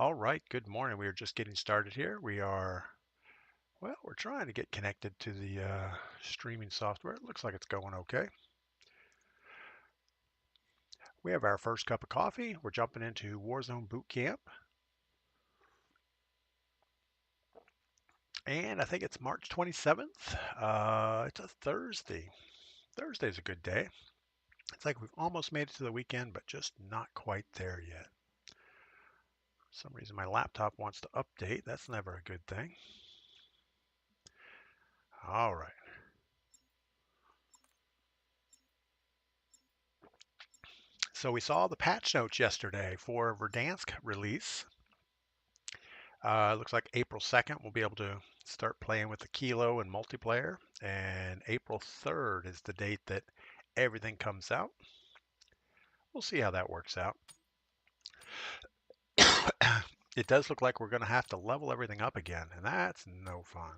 All right, good morning. We are just getting started here. We're trying to get connected to the streaming software. It looks like it's going okay. We have our first cup of coffee. We're jumping into Warzone Boot Camp. And I think it's March 27th. It's a Thursday. Thursday's a good day. It's like we've almost made it to the weekend, but just not quite there yet. For some reason my laptop wants to update. That's never a good thing. All right. So we saw the patch notes yesterday for Verdansk release. Looks like April 2nd we'll be able to start playing with the Kilo and multiplayer, and April 3rd is the date that everything comes out. We'll see how that works out. It does look like we're going to have to level everything up again, and that's no fun.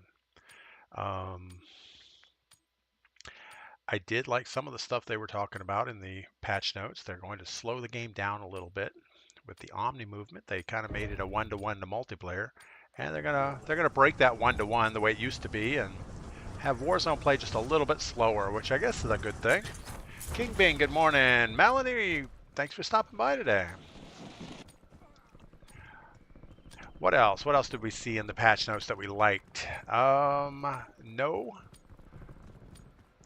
I did like some of the stuff they were talking about in the patch notes. They're going to slow the game down a little bit with the Omni movement. They kind of made it a one-to-one to multiplayer, and they're gonna break that one-to-one the way it used to be and have Warzone play just a little bit slower, which I guess is a good thing. King Bing, good morning. Melanie, thanks for stopping by today. What else? What else did we see in the patch notes that we liked? No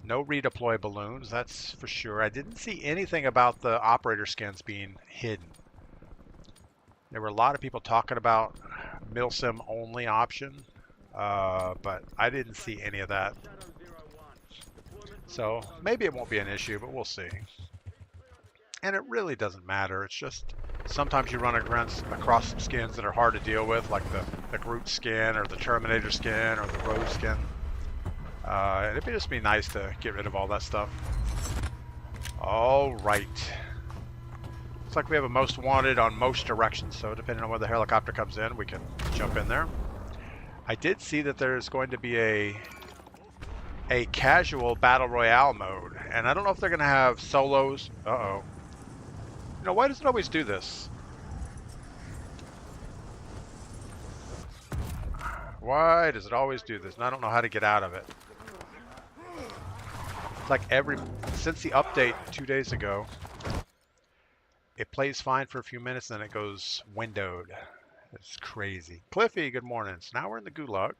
redeploy balloons, that's for sure. I didn't see anything about the operator skins being hidden. There were a lot of people talking about milsim only option, but I didn't see any of that. So maybe it won't be an issue, but we'll see. And it really doesn't matter. It's just sometimes you run across some skins that are hard to deal with, like the Groot skin or the Terminator skin or the Rose skin. It'd just be nice to get rid of all that stuff. All right. Looks like we have a most wanted on most directions, so depending on where the helicopter comes in, we can jump in there. I did see that there's going to be a casual battle royale mode, and I don't know if they're going to have solos. Uh-oh. You know, why does it always do this? Why does it always do this? And I don't know how to get out of it. It's like since the update 2 days ago, it plays fine for a few minutes, and then it goes windowed. It's crazy. Cliffy, good morning. So now we're in the gulag.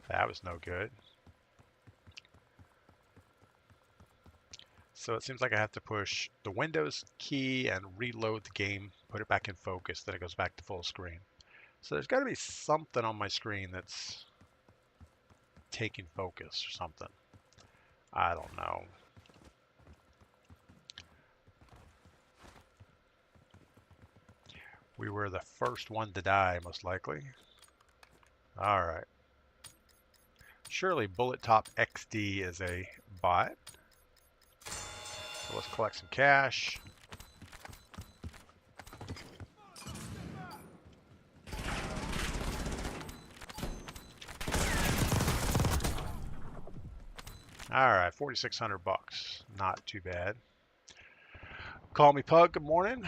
That was no good. So it seems like I have to push the Windows key and reload the game, put it back in focus, then it goes back to full screen. So there's got to be something on my screen that's taking focus or something. I don't know. We were the first one to die, most likely. All right. Surely Bullet Top XD is a bot. So let's collect some cash. All right, 4,600 bucks. Not too bad. Call me Pug, good morning.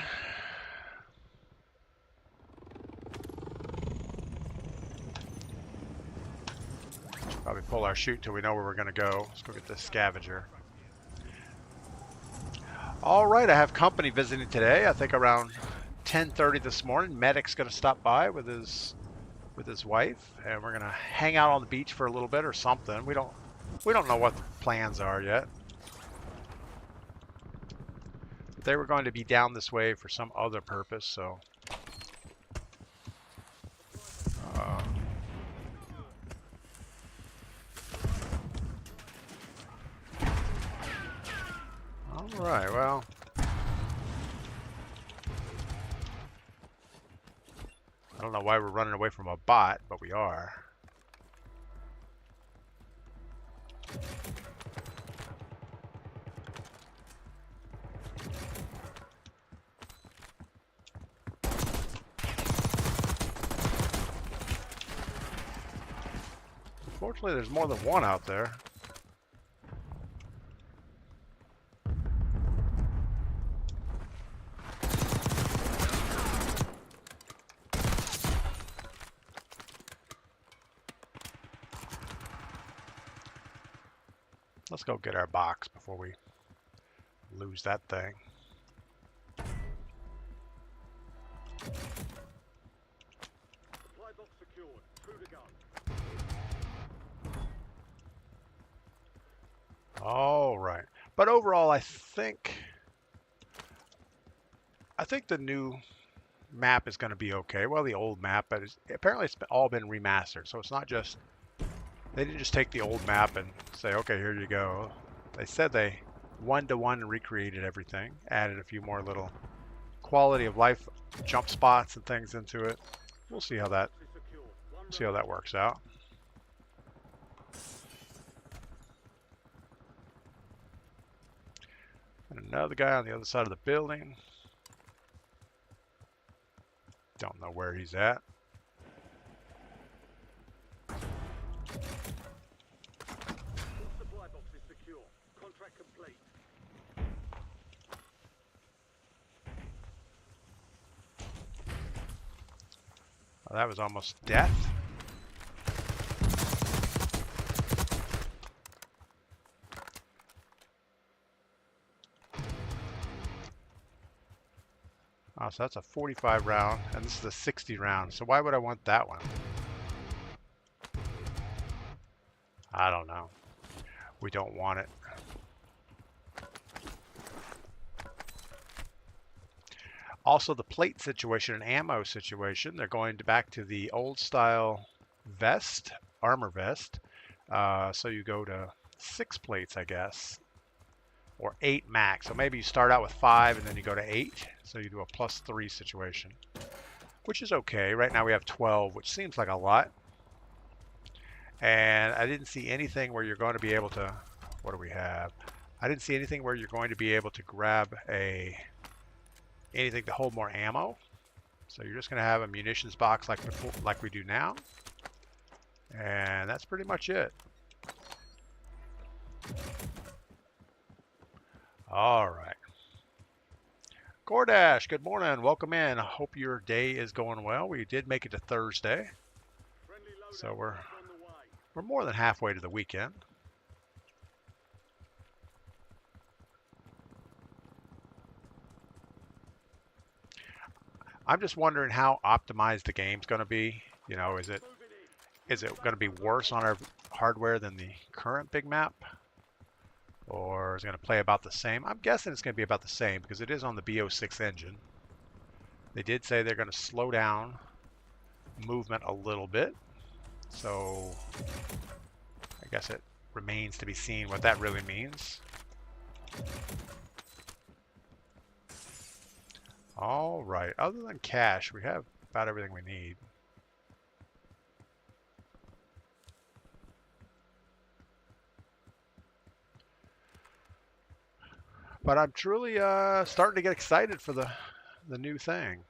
Probably pull our chute till we know where we're gonna go. Let's go get this scavenger. All right, I have company visiting today. I think around 10:30 this morning. Medic's gonna stop by with his wife, and we're gonna hang out on the beach for a little bit or something. We don't know what the plans are yet. They were going to be down this way for some other purpose, so. All right, well. I don't know why we're running away from a bot, but we are. Fortunately, there's more than one out there. Let's go get our box before we lose that thing. Supply box secured. Through to go. All right. But overall, I think the new map is going to be okay. Well, the old map, but apparently it's all been remastered. So it's not just, they didn't just take the old map and say, okay, here you go. They said they one-to-one recreated everything, added a few more little quality of life jump spots and things into it. We'll see how that works out. And another guy on the other side of the building. Don't know where he's at. Supply box is secure. Contract complete. Well, that was almost death. Oh, so that's a 45 round, and this is a 60 round. So why would I want that one? I don't know. We don't want it. Also, the plate situation and ammo situation, they're going back to the old style vest, armor vest. So you go to 6 plates, I guess, or 8 max. So maybe you start out with 5 and then you go to 8. So you do a +3 situation, which is okay. Right now we have 12, which seems like a lot. And I didn't see anything where you're going to be able to, what do we have? I didn't see anything where you're going to be able to grab anything to hold more ammo. So you're just going to have a munitions box like before, like we do now. And that's pretty much it. All right. Gordash, good morning. Welcome in. I hope your day is going well. We did make it to Thursday. So we're more than halfway to the weekend. I'm just wondering how optimized the game's going to be. You know, is it going to be worse on our hardware than the current big map? Or is it going to play about the same? I'm guessing it's going to be about the same because it is on the BO6 engine. They did say they're going to slow down movement a little bit. So I guess it remains to be seen what that really means. All right. Other than cash, we have about everything we need. But I'm truly starting to get excited for the new thing.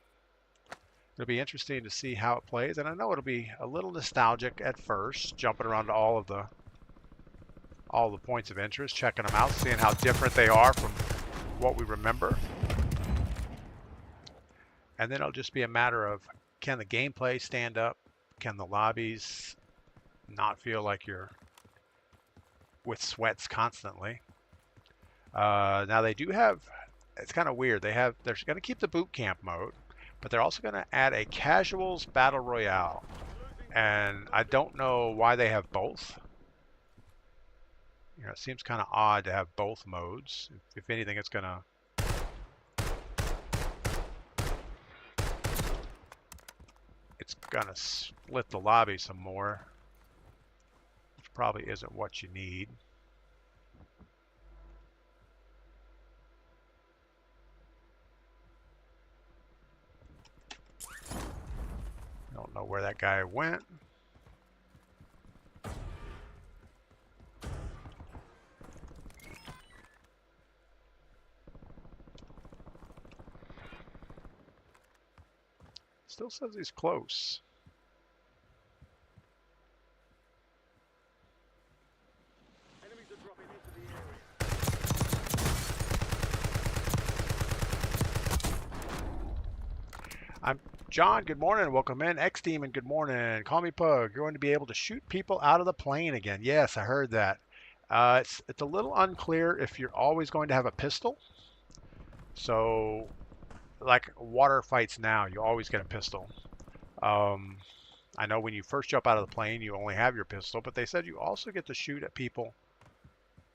It'll be interesting to see how it plays, and I know it'll be a little nostalgic at first, jumping around to all the points of interest, checking them out, seeing how different they are from what we remember. And then it'll just be a matter of, can the gameplay stand up? Can the lobbies not feel like you're with sweats constantly? Now they do have, it's kind of weird, they're going to keep the boot camp mode, but they're also going to add a casuals battle royale. And I don't know why they have both. You know, it seems kind of odd to have both modes. If anything, it's going to split the lobby some more, which probably isn't what you need. Don't know where that guy went. Still says he's close. Enemies are dropping into the area. John, good morning. Welcome in. X-Demon, good morning. Call me Pug. You're going to be able to shoot people out of the plane again. Yes, I heard that. It's a little unclear if you're always going to have a pistol. So, like water fights now, you always get a pistol. Um, I know when you first jump out of the plane, you only have your pistol, but they said you also get to shoot at people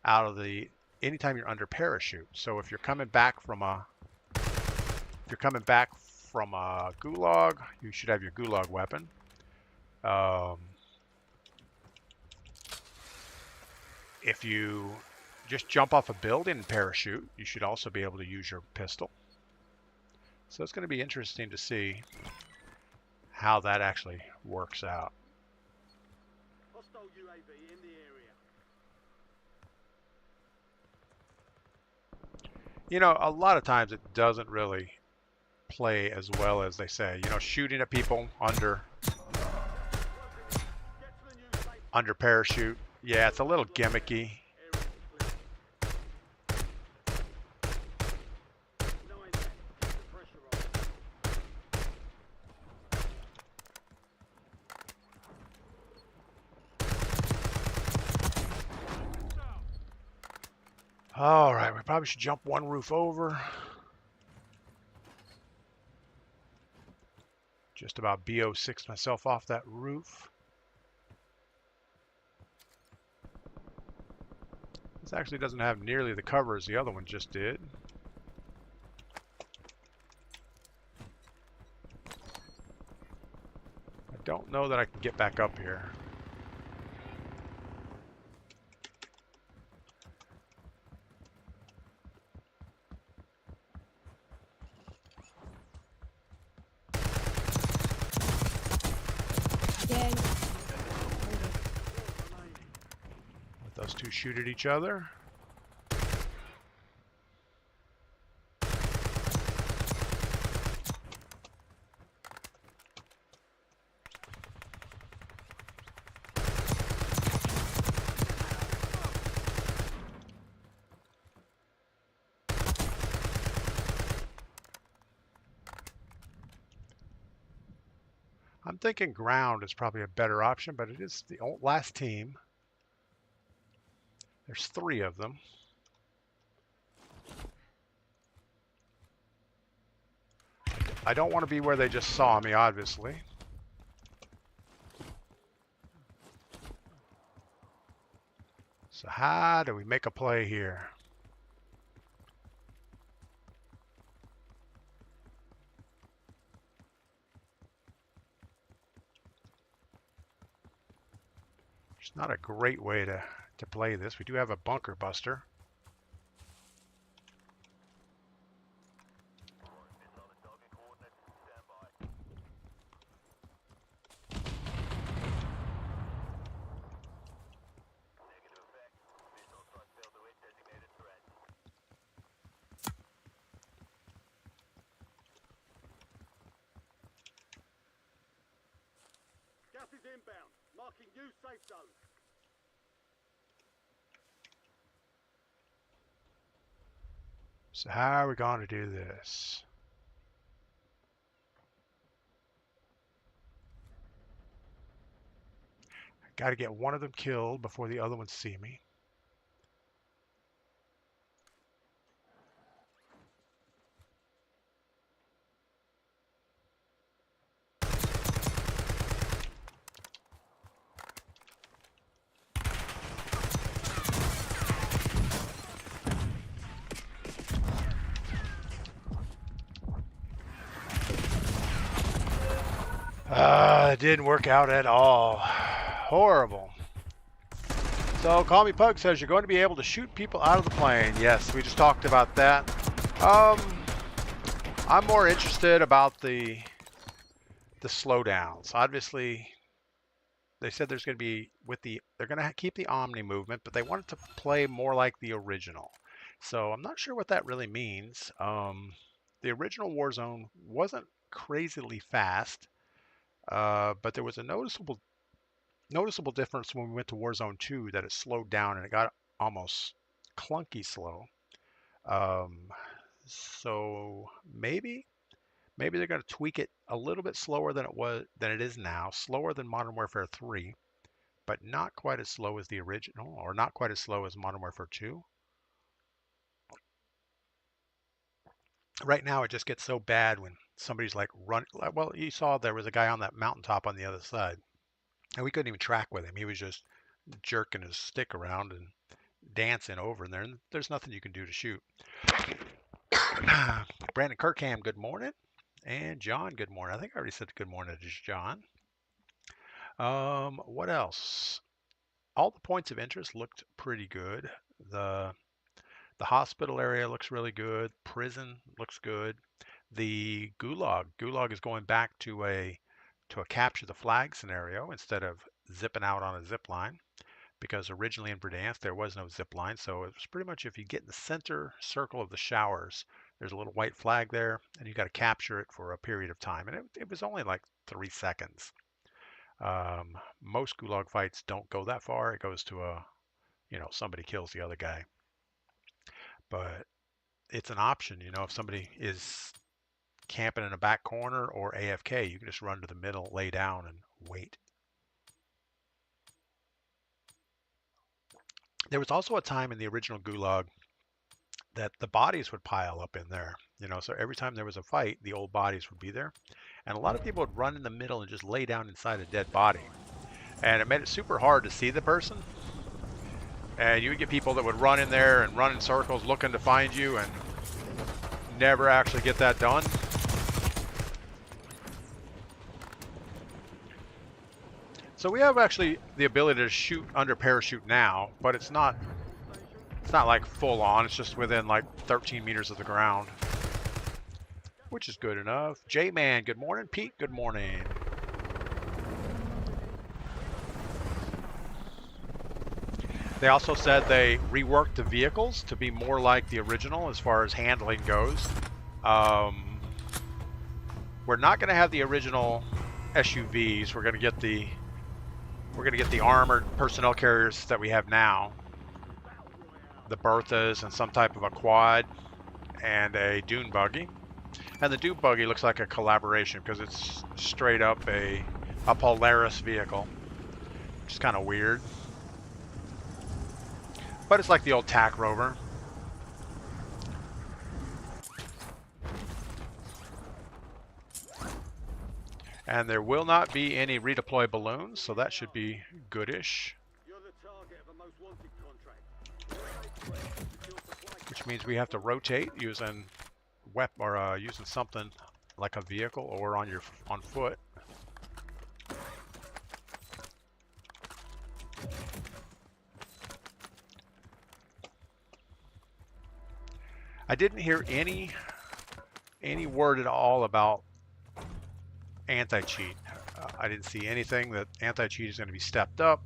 out of the anytime you're under parachute. So if you're coming back from a gulag, you should have your gulag weapon. If you just jump off a building and parachute, you should also be able to use your pistol. So it's going to be interesting to see how that actually works out. Hostile UAV in the area. You know, a lot of times it doesn't really play as well as they say. You know, shooting at people under parachute. Yeah, it's a little gimmicky. All right, we probably should jump one roof over. Just about BO6 myself off that roof. This actually doesn't have nearly the cover as the other one just did. I don't know that I can get back up here. Yay. Let those two shoot at each other. I'm thinking ground is probably a better option, but it is the last team. There's 3 of them. I don't want to be where they just saw me, obviously. So how do we make a play here? It's not a great way to play this. We do have a bunker buster. Gas is inbound. Marking new safe zone. So how are we going to do this? I got to get one of them killed before the other ones see me. It didn't work out at all. Horrible. So Call Me Pug says you're going to be able to shoot people out of the plane. Yes, we just talked about that. I'm more interested about the slowdowns. Obviously, they said there's going to be they're going to keep the Omni movement, but they want it to play more like the original. So I'm not sure what that really means. The original Warzone wasn't crazily fast. But there was a noticeable difference when we went to Warzone 2 that it slowed down and it got almost clunky slow. So maybe they're going to tweak it a little bit slower than it is now, slower than Modern Warfare 3. but not quite as slow as the original, or not quite as slow as Modern Warfare 2. Right now, it just gets so bad when somebody's like run. Well, you saw there was a guy on that mountaintop on the other side, and we couldn't even track with him. He was just jerking his stick around and dancing over in there, and there's nothing you can do to shoot. Brandon Kirkham, good morning. And John, good morning. I think I already said good morning to John. What else? All the points of interest looked pretty good. The hospital area looks really good. Prison looks good. The gulag is going back to a capture the flag scenario instead of zipping out on a zip line, because originally in Verdansk there was no zip line, so it was pretty much if you get in the center circle of the showers, there's a little white flag there, and you got to capture it for a period of time, and it was only like 3 seconds. Most gulag fights don't go that far. It goes to somebody kills the other guy, but it's an option. If somebody is camping in a back corner or AFK, you can just run to the middle, lay down, and wait. There was also a time in the original Gulag that the bodies would pile up in there, so every time there was a fight, the old bodies would be there. And a lot of people would run in the middle and just lay down inside a dead body. And it made it super hard to see the person. And you would get people that would run in there and run in circles looking to find you and never actually get that done. So we have actually the ability to shoot under parachute now, but it's not like full on. It's just within like 13 meters of the ground, which is good enough. J-Man, good morning. Pete, good morning. They also said they reworked the vehicles to be more like the original as far as handling goes. We're not going to have the original SUVs. We're going to get the armored personnel carriers that we have now. The Berthas and some type of a quad and a dune buggy. And the dune buggy looks like a collaboration because it's straight up a Polaris vehicle, which is kind of weird. But it's like the old TAC Rover. And there will not be any redeploy balloons, so that should be goodish. You're the target of a most wanted contract. Which means we have to rotate using using something like a vehicle or on foot. I didn't hear any word at all about anti-cheat. I didn't see anything that anti-cheat is going to be stepped up,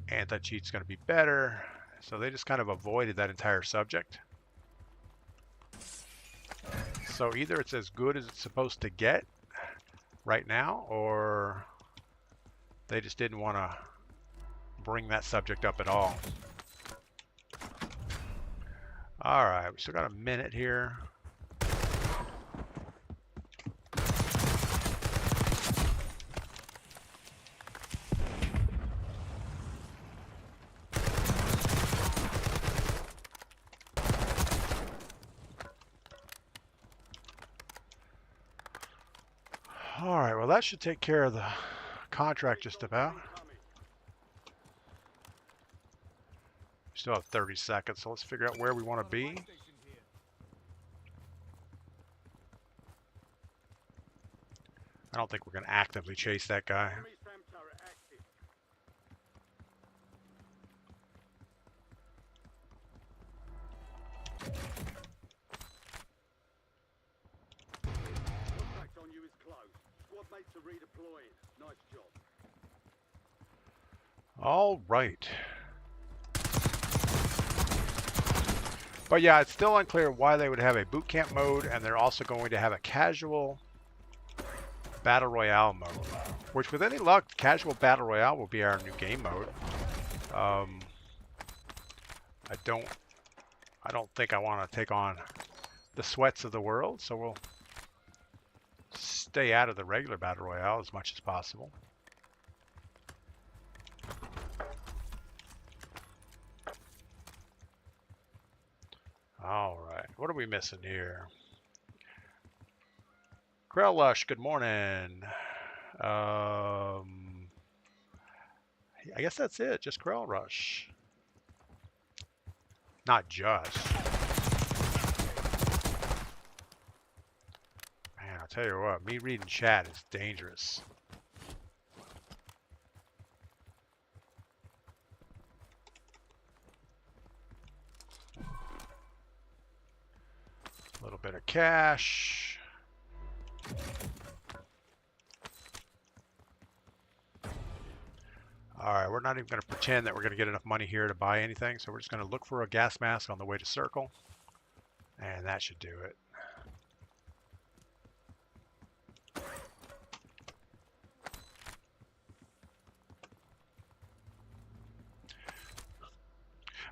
anti-cheat is going to be better, so they just kind of avoided that entire subject. So either it's as good as it's supposed to get right now, or they just didn't want to bring that subject up at all. All right, we still got a minute here. All right, well, that should take care of the contract just about. Still have 30 seconds, so let's figure out where we want to be. I don't think we're going to actively chase that guy. Contact on you is close. Squad mates are redeploying. Nice job. All right. But yeah, it's still unclear why they would have a boot camp mode, and they're also going to have a casual battle royale mode, which with any luck, casual battle royale will be our new game mode. I don't think I want to take on the sweats of the world, so we'll stay out of the regular battle royale as much as possible. All right, what are we missing here? Krell Lush, good morning. I guess that's it, just Krell Rush. Not just. Man, I'll tell you what, me reading chat is dangerous. A little bit of cash. All right, we're not even going to pretend that we're going to get enough money here to buy anything, so we're just going to look for a gas mask on the way to Circle, and that should do it.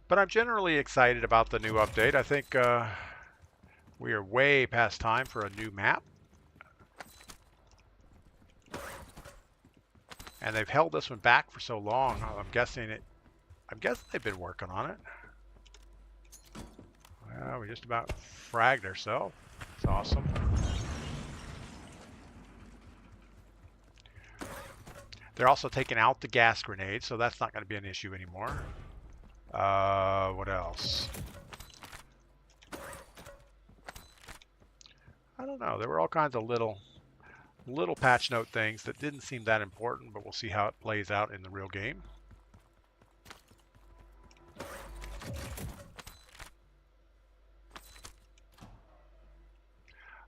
But I'm generally excited about the new update. I think we are way past time for a new map. And they've held this one back for so long. I'm guessing they've been working on it. Well, we just about fragged ourselves. It's awesome. They're also taking out the gas grenade, so that's not going to be an issue anymore. What else? I don't know. There were all kinds of little patch note things that didn't seem that important, but we'll see how it plays out in the real game.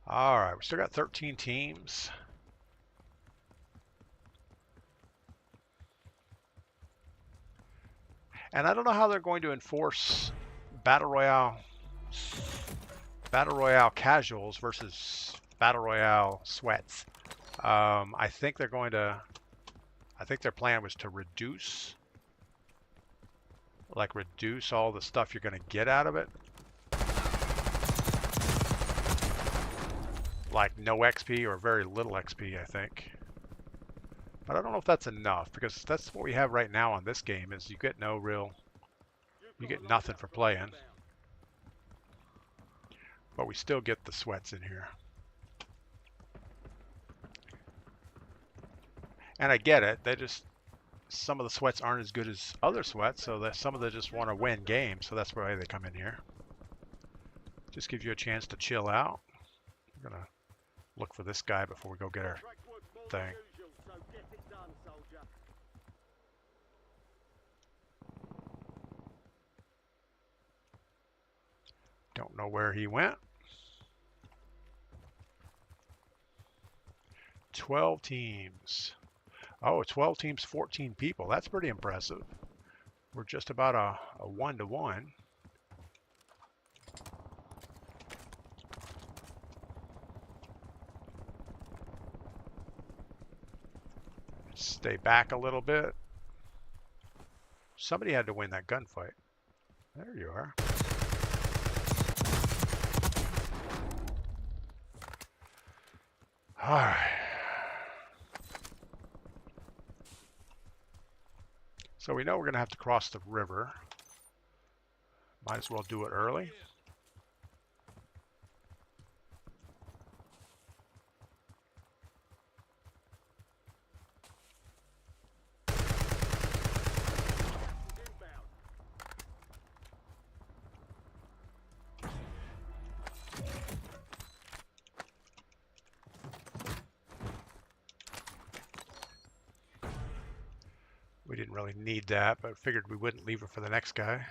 All right, we still got 13 teams. And I don't know how they're going to enforce Battle Royale casuals versus Battle Royale sweats. I think their plan was to reduce all the stuff you're going to get out of it. Like no XP or very little XP, I think. But I don't know if that's enough, because that's what we have right now on this game is you get nothing for playing. But we still get the sweats in here. And I get it. Some of the sweats aren't as good as other sweats, so that some of them just want to win games, so that's why they come in here. Just gives you a chance to chill out. I'm gonna look for this guy before we go get our thing. Don't know where he went. 12 teams. Oh, 12 teams, 14 people. That's pretty impressive. We're just about a 1-to-1. Stay back a little bit. Somebody had to win that gunfight. There you are. All right. So we know we're going to have to cross the river. Might as well do it early. We didn't really need that, but figured we wouldn't leave it for the next guy.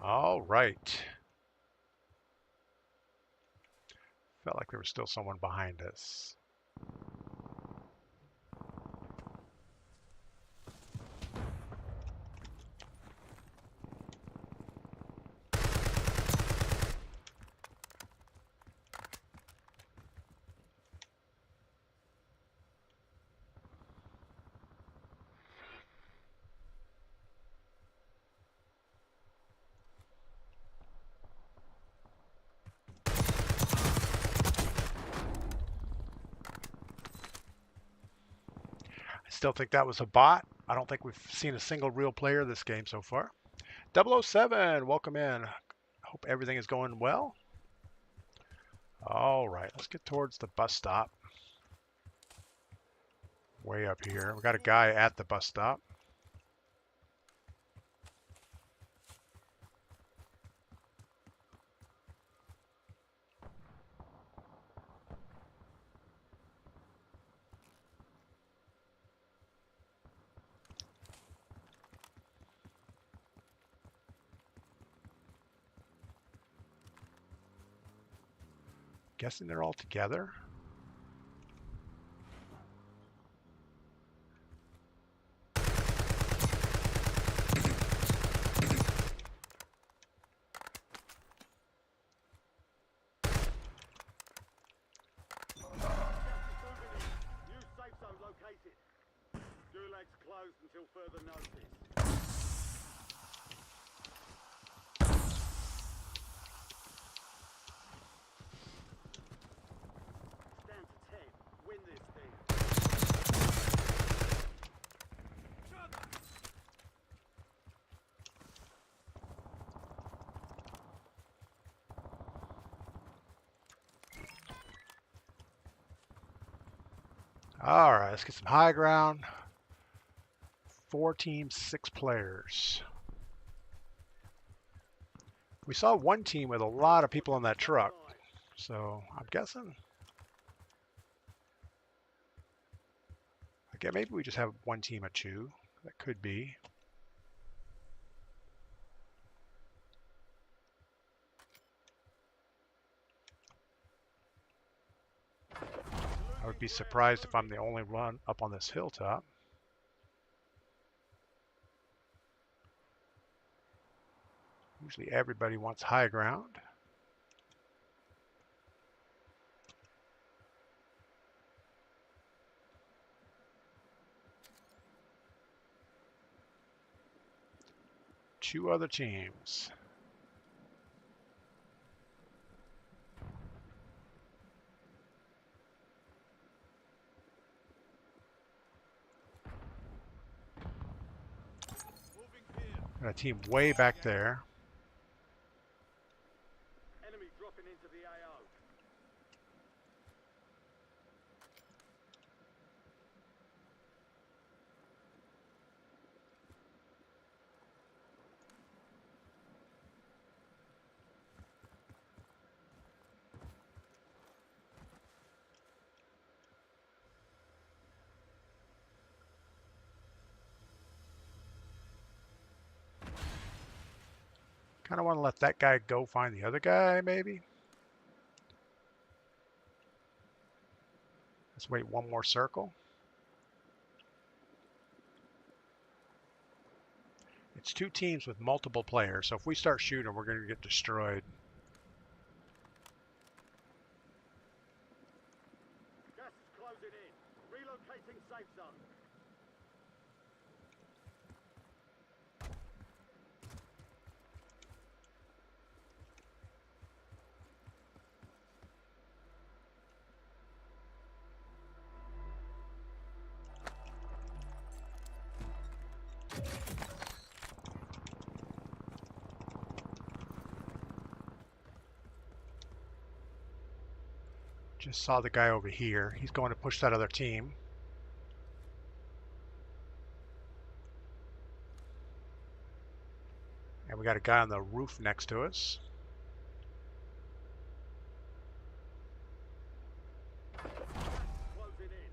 All right. Felt like there was still someone behind us. Still think that was a bot. I don't think we've seen a single real player this game so far. 007, welcome in. Hope everything is going well. All right, let's get towards the bus stop. Way up here. We got a guy at the bus stop. Guessing they're all together. New safe zone located. Gulag's closed until further notice. Stand to 10. Win this thing. All right, let's get some high ground. 4 teams, 6 players. We saw one team with a lot of people on that truck, so I'm guessing. Okay, maybe we just have one team of 2. That could be. I would be surprised if I'm the only one up on this hilltop. Usually everybody wants high ground. Two other teams. Got a team way back there. Enemy dropping into the AO. Kind of want to let that guy go find the other guy, maybe. Let's wait one more circle. It's 2 teams with multiple players, so if we start shooting, we're going to get destroyed. Gas is closing in. Relocating safe zone. Just saw the guy over here. He's going to push that other team. And we got a guy on the roof next to us. Closing in.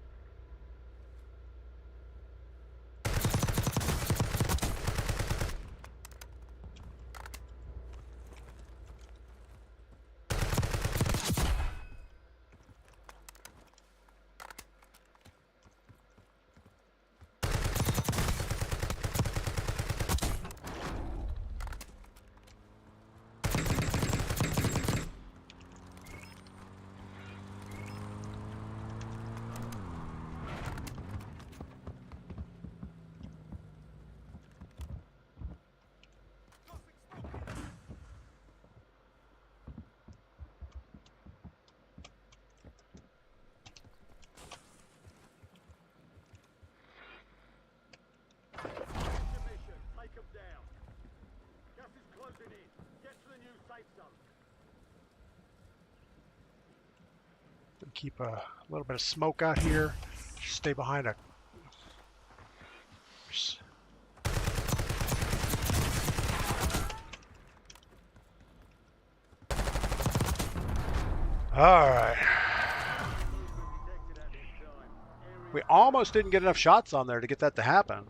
Keep a little bit of smoke out here. Stay behind a... Alright. We almost didn't get enough shots on there to get that to happen.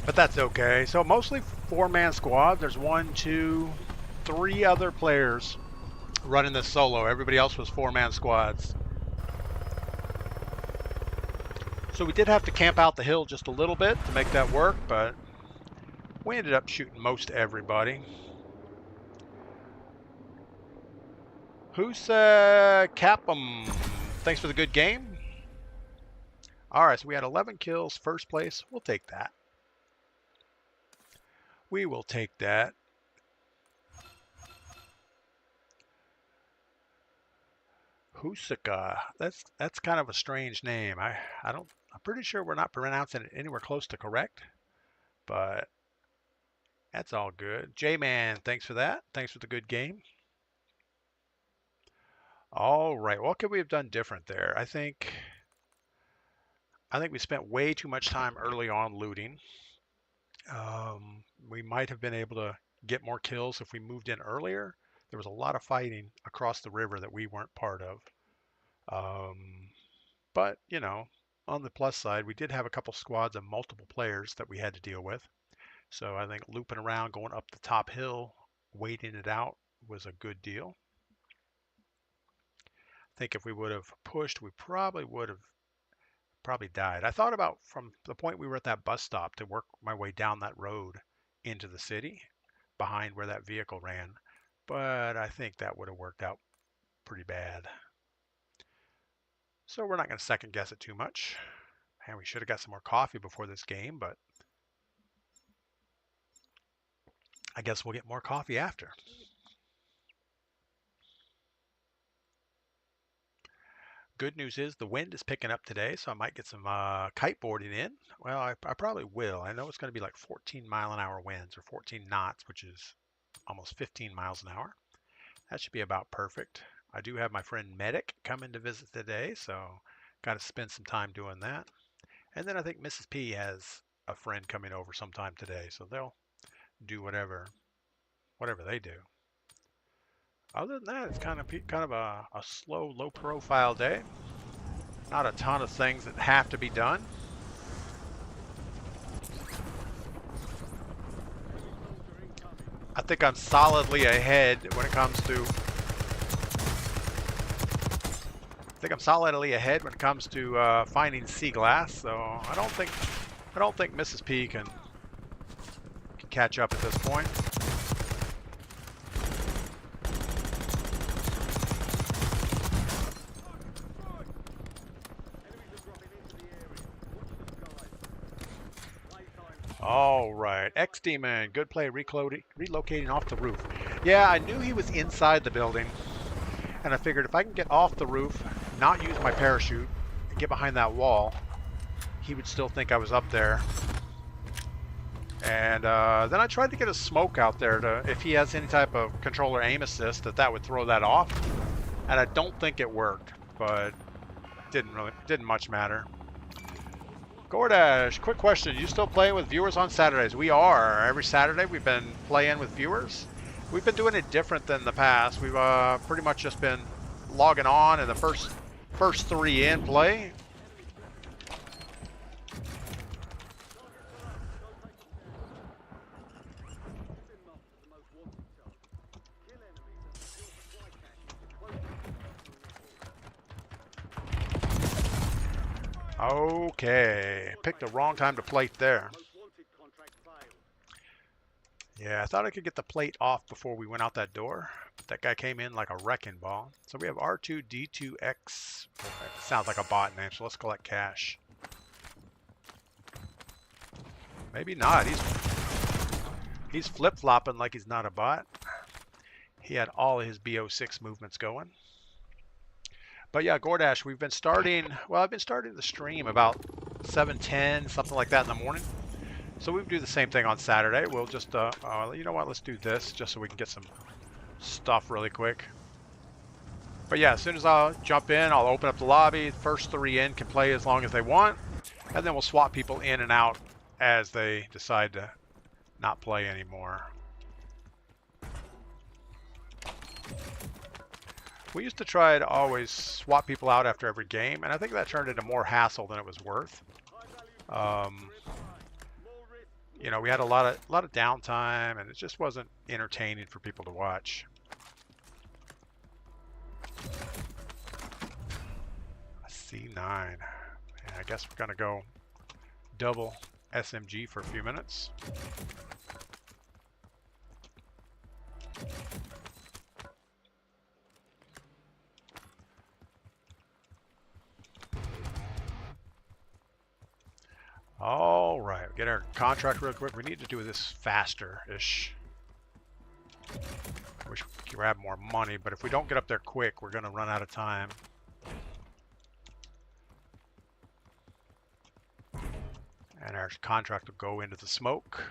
But that's okay. So mostly 4-man squad. There's 1, 2, 3 other players running this solo. Everybody else was 4-man squads. So we did have to camp out the hill just a little bit to make that work, but we ended up shooting most everybody. Who's Cap'em? Thanks for the good game. Alright, so we had 11 kills, first place. We'll take that. We will take that. Husaka. That's kind of a strange name. I'm pretty sure we're not pronouncing it anywhere close to correct, but that's all good. J-Man, thanks for that. Thanks for the good game. All right, what could we have done different there? I think we spent way too much time early on looting. We might have been able to get more kills if we moved in earlier. There was a lot of fighting across the river that we weren't part of. But, you know, on the plus side, we did have a couple squads of multiple players that we had to deal with. So I think looping around, going up the top hill, waiting it out was a good deal. I think if we would have pushed, we probably would have died. I thought about from the point we were at that bus stop to work my way down that road into the city behind where that vehicle ran. But I think that would have worked out pretty bad. So we're not going to second guess it too much. And we should have got some more coffee before this game, but I guess we'll get more coffee after. Good news is the wind is picking up today, so I might get some kiteboarding in. Well, I probably will. I know it's going to be like 14-mile-an-hour winds, or 14 knots, which is almost 15 miles an hour. That should be about perfect. I do have my friend Medic coming to visit today, so got to spend some time doing that. And then I think Mrs. P has a friend coming over sometime today, so they'll do whatever they do. Other than that, it's kind of a slow, low-profile day. Not a ton of things that have to be done. I think I'm solidly ahead when it comes to. Finding sea glass. So I don't think Mrs. P can catch up at this point. All right, X-Demon, good play relocating off the roof. Yeah, I knew he was inside the building, and I figured if I can get off the roof, not use my parachute, and get behind that wall, he would still think I was up there. And then I tried to get a smoke out there to, if he has any type of controller aim assist, that would throw that off. And I don't think it worked, but didn't much matter. Gordash, quick question. You still playing with viewers on Saturdays? We are. Every Saturday we've been playing with viewers. We've been doing it different than the past. We've pretty much just been logging on and the first 3 in play. Okay, picked the wrong time to plate there. Yeah, I thought I could get the plate off before we went out that door. But that guy came in like a wrecking ball. So we have R2D2X. Sounds like a bot name, so let's collect cash. Maybe not. He's flip-flopping like he's not a bot. He had all of his BO6 movements going. But yeah, Gordash, we've been starting, well, I've been starting the stream about 7:10, something like that in the morning. So we do the same thing on Saturday. We'll just, you know what, let's do this just so we can get some stuff really quick. But yeah, as soon as I'll jump in, I'll open up the lobby. First 3 in can play as long as they want. And then we'll swap people in and out as they decide to not play anymore. We used to try to always swap people out after every game, and I think that turned into more hassle than it was worth. You know, we had a lot of downtime, and it just wasn't entertaining for people to watch. A C9. And I guess we're gonna go double SMG for a few minutes. All right, get our contract real quick. We need to do this faster-ish. I wish we could grab more money, but if we don't get up there quick, we're going to run out of time. And our contract will go into the smoke.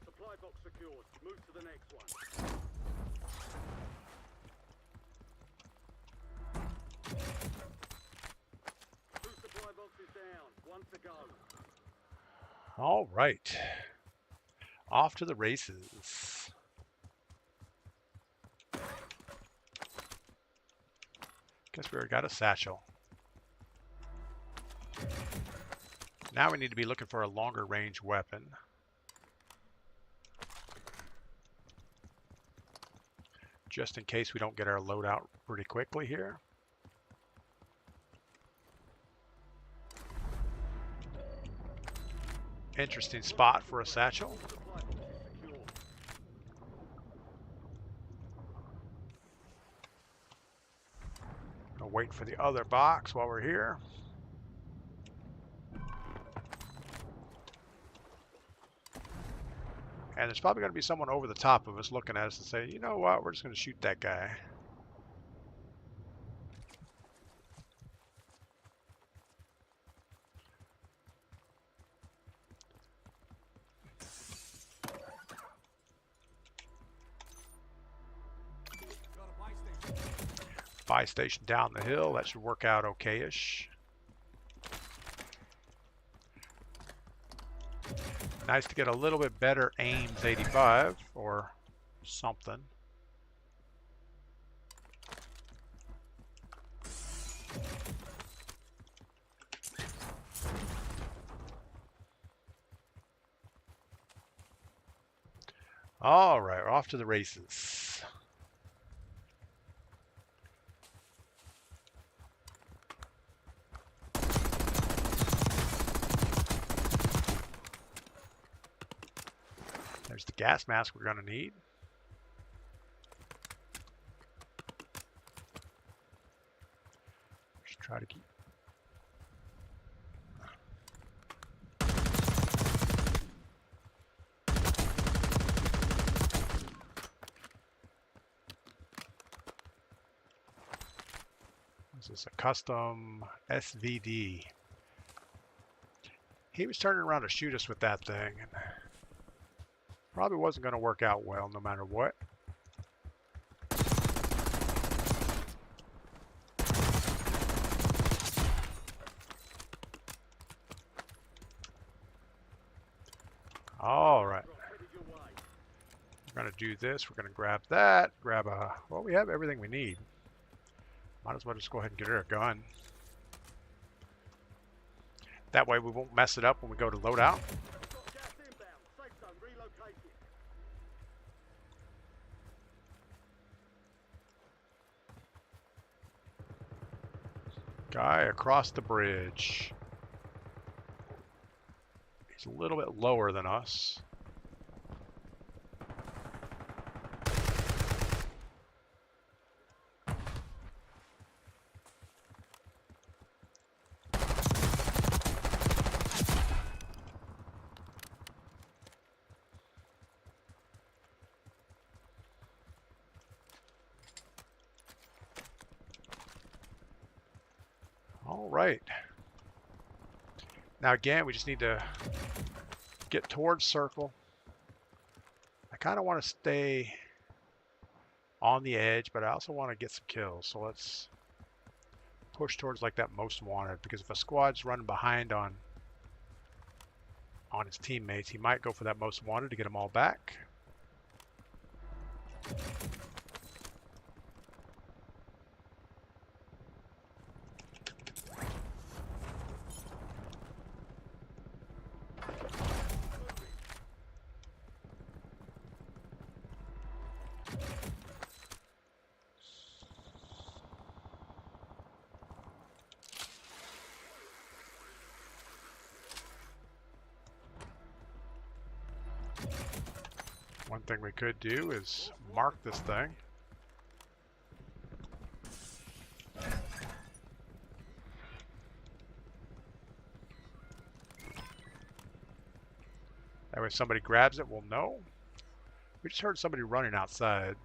Supply box secured. Move to the next one. Two supply boxes down. One to go. All right. Off to the races. Guess we already got a satchel. Now we need to be looking for a longer range weapon. Just in case we don't get our loadout pretty quickly here. Interesting spot for a satchel. I'll wait for the other box while we're here. And there's probably going to be someone over the top of us looking at us and say, you know what, we're just going to shoot that guy. Buy station down the hill, that should work out okay-ish. Nice to get a little bit better Ames 85 or something. All right, we're off to the races. There's the gas mask we're going to need. Just try to keep. This is a custom SVD. He was turning around to shoot us with that thing. And probably wasn't going to work out well no matter what. All right. We're going to do this. We're going to grab that. Grab a... Well, we have everything we need. Might as well just go ahead and get her a gun. That way we won't mess it up when we go to load out. Guy across the bridge. He's a little bit lower than us. All right. Now again, we just need to get towards circle. I kind of want to stay on the edge, but I also want to get some kills. So let's push towards like that most wanted, because if a squad's running behind on his teammates, he might go for that most wanted to get them all back. One thing we could do is mark this thing. That way if somebody grabs it, we'll know. We just heard somebody running outside.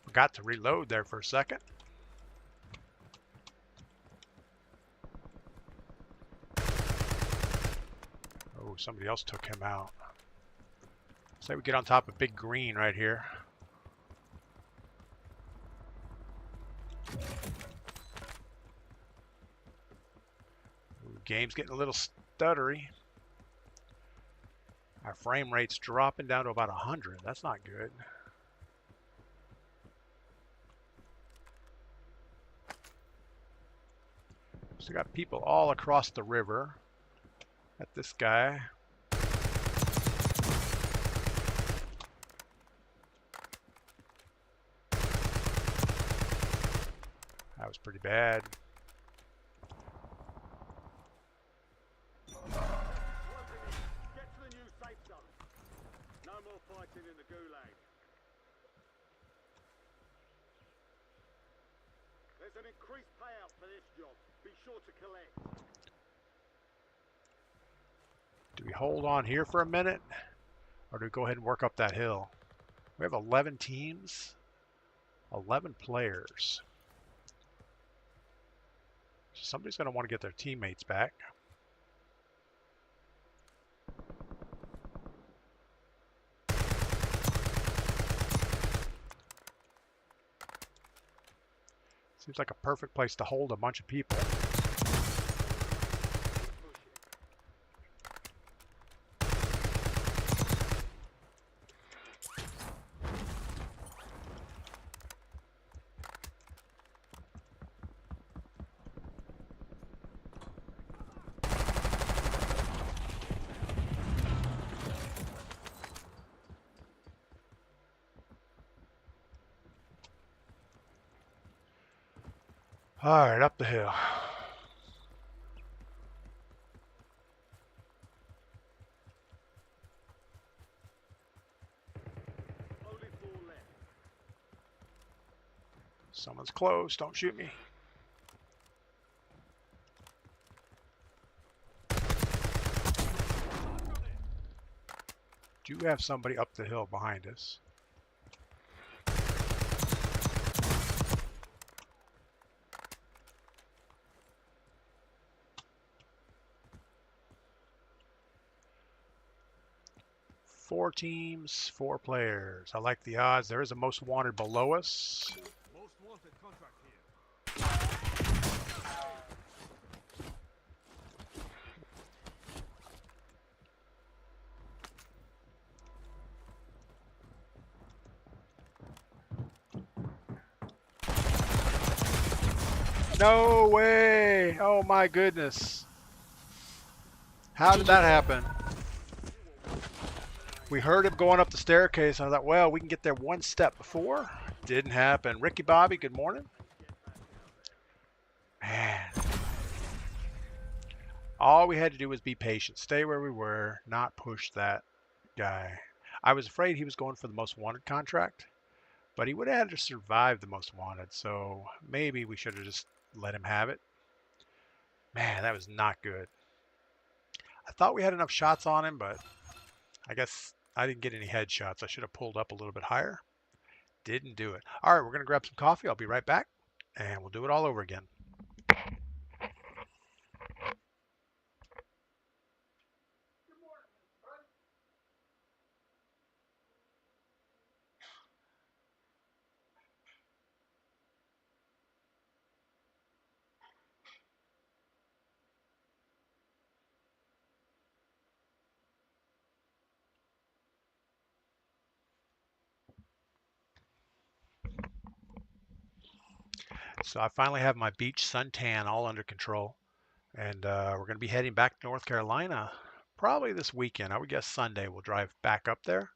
Forgot to reload there for a second. Oh, somebody else took him out. Say we get on top of Big Green right here. Ooh, game's getting a little stuttery. Our frame rate's dropping down to about 100. That's not good. So we got people all across the river at this guy. That was pretty bad. Get to the new safe zone. No more fighting in the gulag. There's an increased payout for this job. Be sure to collect. Do we hold on here for a minute? Or do we go ahead and work up that hill? We have 11 teams, 11 players. Somebody's going to want to get their teammates back. Seems like a perfect place to hold a bunch of people. All right, up the hill. Only 4 left. Someone's close. Don't shoot me. Do have somebody up the hill behind us. Four teams, 4 players. I like the odds. There is a most wanted below us. Most wanted contract here. No way! Oh my goodness. How did that happen? We heard him going up the staircase. I thought, well, we can get there one step before. Didn't happen. Ricky Bobby, good morning. Man. All we had to do was be patient, stay where we were, not push that guy. I was afraid he was going for the most wanted contract, but he would have had to survive the most wanted, so maybe we should have just let him have it. Man, that was not good. I thought we had enough shots on him, but I guess I didn't get any headshots. I should have pulled up a little bit higher. Didn't do it. All right, we're going to grab some coffee. I'll be right back, and we'll do it all over again. So I finally have my beach suntan all under control, and we're going to be heading back to North Carolina probably this weekend. I would guess Sunday we'll drive back up there.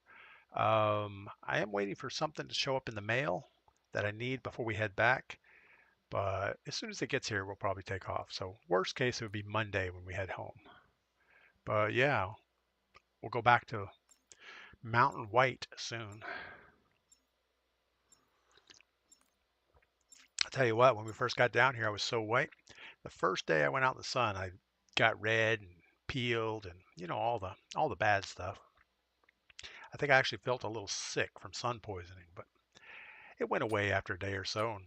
I am waiting for something to show up in the mail that I need before we head back, but as soon as it gets here, we'll probably take off. So worst case, it would be Monday when we head home. But yeah, we'll go back to Mountain White soon. I'll tell you what, when we first got down here, I was so white. The first day I went out in the sun, I got red and peeled and, you know, all the bad stuff. I think I actually felt a little sick from sun poisoning, but it went away after a day or so, and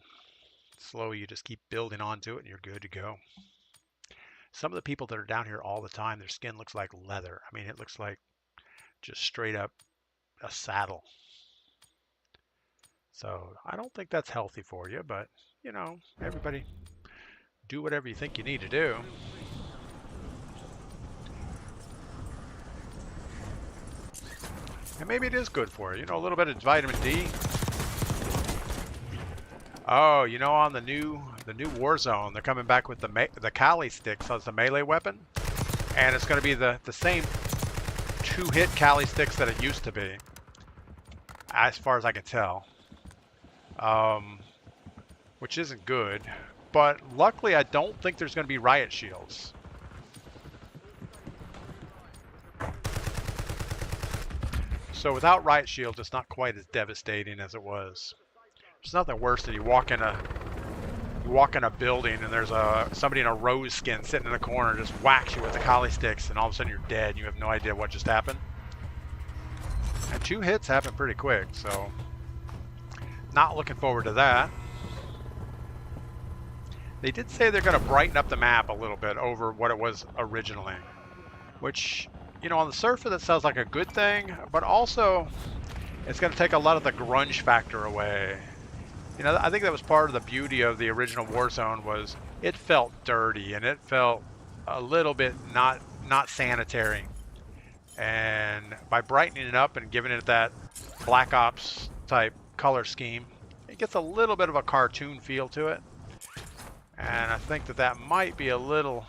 slowly you just keep building onto it and you're good to go. Some of the people that are down here all the time, their skin looks like leather. I mean, it looks like just straight up a saddle. So I don't think that's healthy for you, but you know, everybody do whatever you think you need to do. And maybe it is good for you. You know, a little bit of vitamin D. Oh, you know, on the new Warzone, they're coming back with the Kali sticks as the melee weapon, and it's going to be the same 2-hit Kali sticks that it used to be, as far as I can tell. Which isn't good, but luckily I don't think there's going to be riot shields. So without riot shields, it's not quite as devastating as it was. There's nothing worse than you walk in a building and there's somebody in a rose skin sitting in a corner just whacks you with the Kali sticks, and all of a sudden you're dead and you have no idea what just happened. And 2 hits happen pretty quick, so not looking forward to that. They did say they're going to brighten up the map a little bit over what it was originally, which, you know, on the surface that sounds like a good thing, but also it's going to take a lot of the grunge factor away. You know, I think that was part of the beauty of the original Warzone, was it felt dirty and it felt a little bit not sanitary. And by brightening it up and giving it that Black Ops type color scheme, it gets a little bit of a cartoon feel to it. And I think that might be a little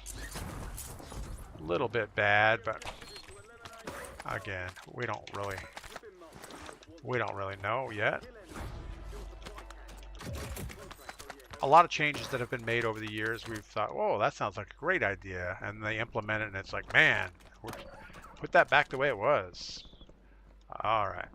bit bad, but again, we don't really know yet. A lot of changes that have been made over the years, we've thought, oh, that sounds like a great idea, and they implement it and it's like, man, put that back the way it was. All right.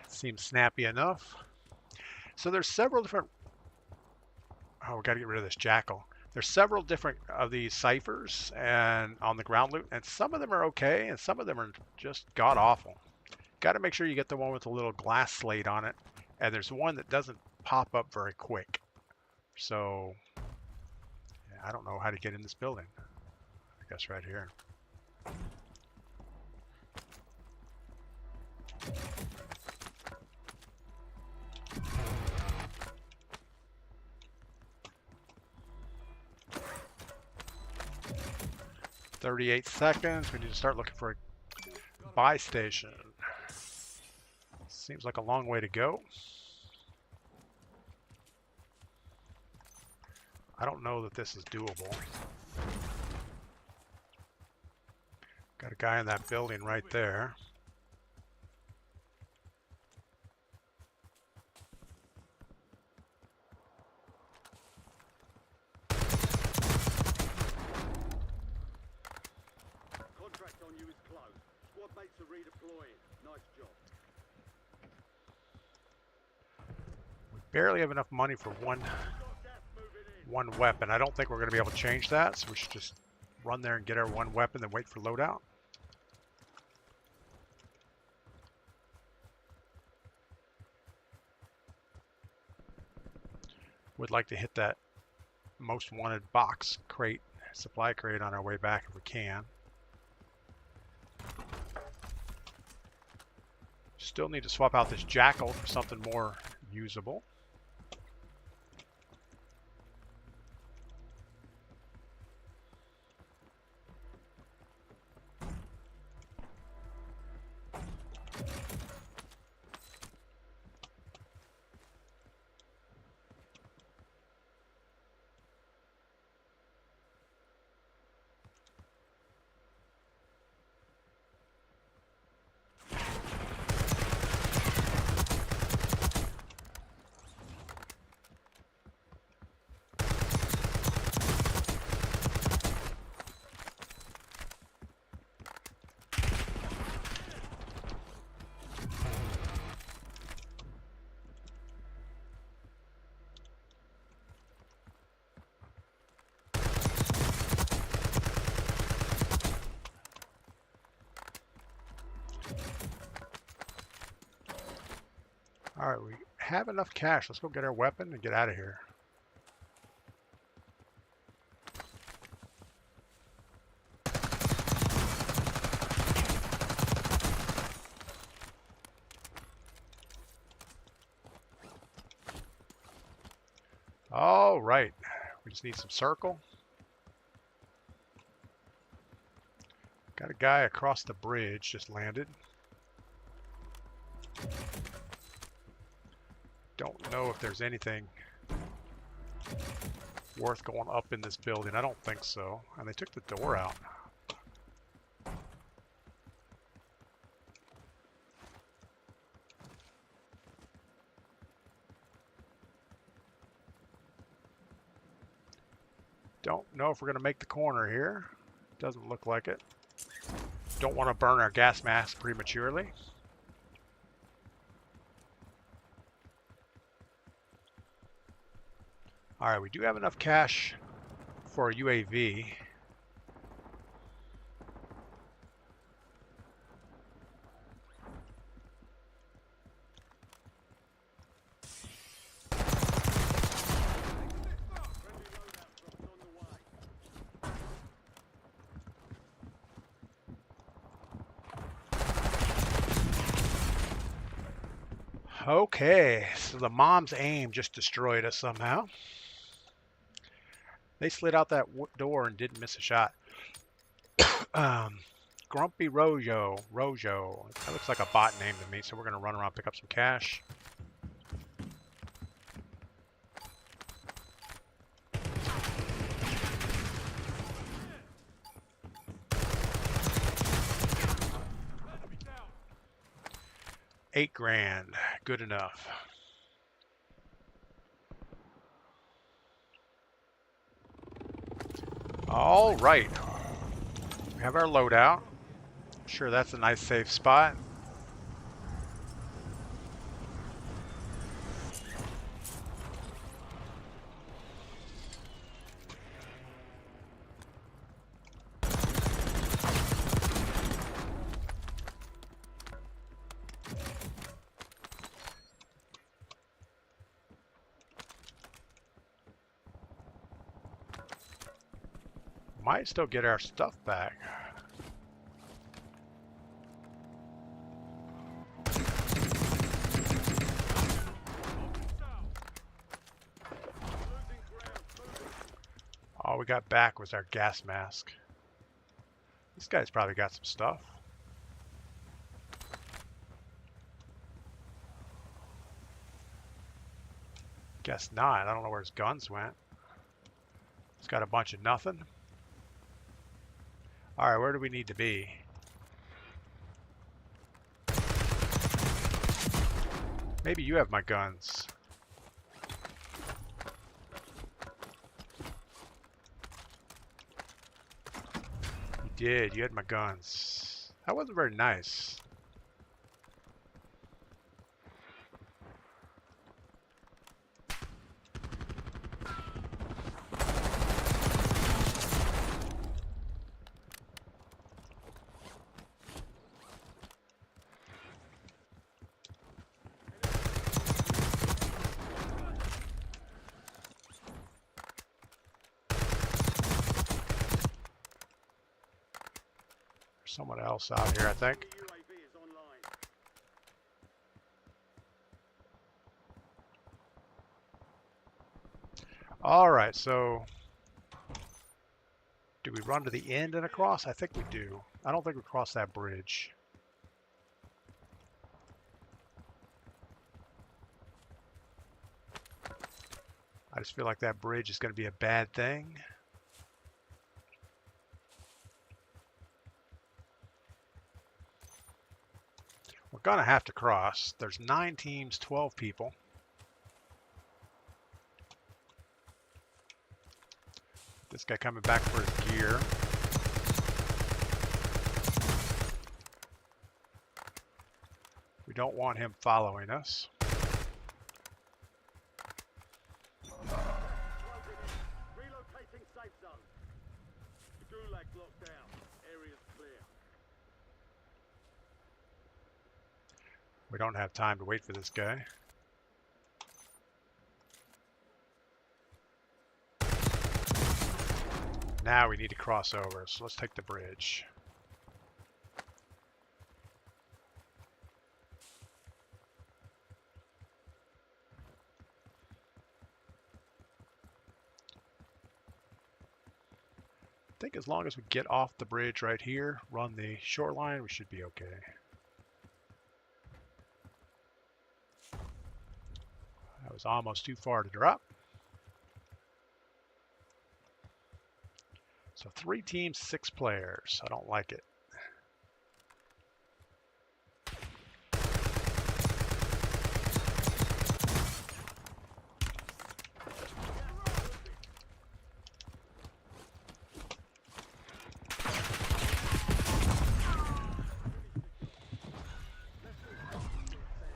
Seems snappy enough. So there's several different... Oh, we got to get rid of this jackal. There's several different of these ciphers and on the ground loot, and some of them are okay, and some of them are just god-awful. Got to make sure you get the one with a little glass slate on it, and there's one that doesn't pop up very quick. So, yeah, I don't know how to get in this building. I guess right here. "38 seconds. We need to start looking for a buy station. Seems like a long way to go. I don't know that this is doable. Got a guy in that building right there. Contract on you is closed. Squad mates are redeploying. Nice job. We barely have enough money for one weapon. I don't think we're going to be able to change that, so we should just run there and get our one weapon, then wait for loadout. Would like to hit that most wanted box crate, supply crate on our way back if we can. Still need to swap out this jackal for something more usable. All right, we have enough cash. Let's go get our weapon and get out of here. All right, we just need some circle. Got a guy across the bridge just landed. Don't know if there's anything worth going up in this building. I don't think so. And they took the door out. Don't know if we're going to make the corner here. Doesn't look like it. Don't want to burn our gas mask prematurely. All right, we do have enough cash for a UAV. Okay, so the mom's aim just destroyed us somehow. They slid out that door and didn't miss a shot. Grumpy Rojo. That looks like a bot name to me, so we're going to run around, pick up some cash. $8 grand, good enough. All right, we have our loadout. Sure, that's a nice safe spot. Might still get our stuff back. All we got back was our gas mask. This guy's probably got some stuff. Guess not. I don't know where his guns went. It's got a bunch of nothing. All right, where do we need to be? Maybe you have my guns. You did. You had my guns. That wasn't very nice. Someone else out here, I think. UAV is online. All right, so do we run to the end and across? I think we do. I don't think we cross that bridge. I just feel like that bridge is going to be a bad thing. We're going to have to cross. There's 9 teams, 12 people. This guy coming back for his gear. We don't want him following us. Relocating safe zone. The Gulag's locked down. Area's clear. We don't have time to wait for this guy. Now we need to cross over, so let's take the bridge. I think as long as we get off the bridge right here, run the shoreline, we should be okay. That was almost too far to drop. So 3 teams, 6 players. I don't like it.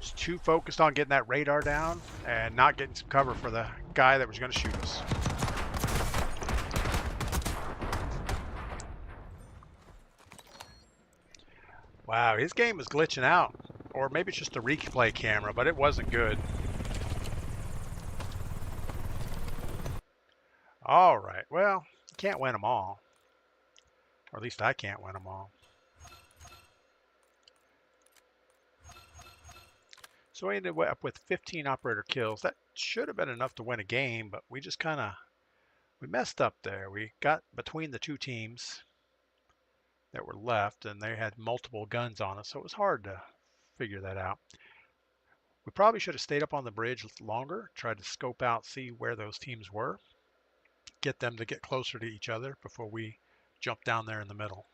Just too focused on getting that radar down and not getting some cover for the guy that was going to shoot us. Wow, his game was glitching out. Or maybe it's just a replay camera, but it wasn't good. All right, well, you can't win them all. Or at least I can't win them all. So we ended up with 15 operator kills. That should have been enough to win a game, but we just kind of, we messed up there. We got between the 2 teams that were left, and they had multiple guns on us, so it was hard to figure that out. We probably should have stayed up on the bridge longer, tried to scope out, see where those teams were, get them to get closer to each other before we jumped down there in the middle.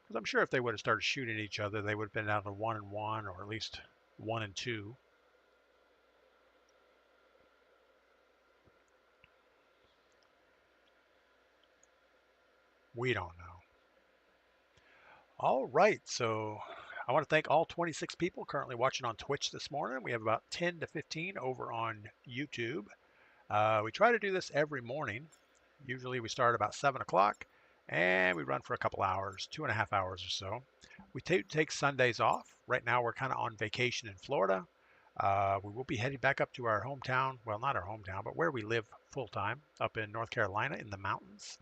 Because I'm sure if they would have started shooting at each other, they would have been out of 1-1, or at least 1-2. We don't know. All right, so I want to thank all 26 people currently watching on Twitch this morning. We have about 10 to 15 over on YouTube. We try to do this every morning. Usually we start about 7 o'clock and we run for a couple hours, 2.5 hours or so. We take Sundays off. Right now we're kind of on vacation in Florida. We will be heading back up to our hometown. Well, not our hometown, but where we live full time, up in North Carolina in the mountains.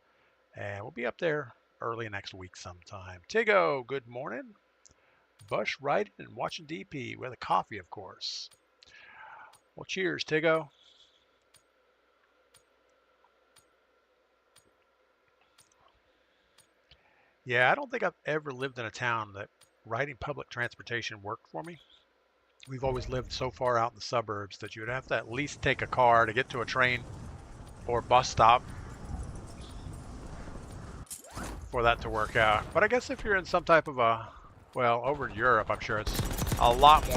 And we'll be up there early next week sometime. Tigo, good morning. Bush riding and watching DP with a coffee, of course. Well, cheers, Tigo. Yeah, I don't think I've ever lived in a town that riding public transportation worked for me. We've always lived so far out in the suburbs that you would have to at least take a car to get to a train or bus stop for that to work out. But I guess if you're in some type of a, well, over in Europe, I'm sure it's a lot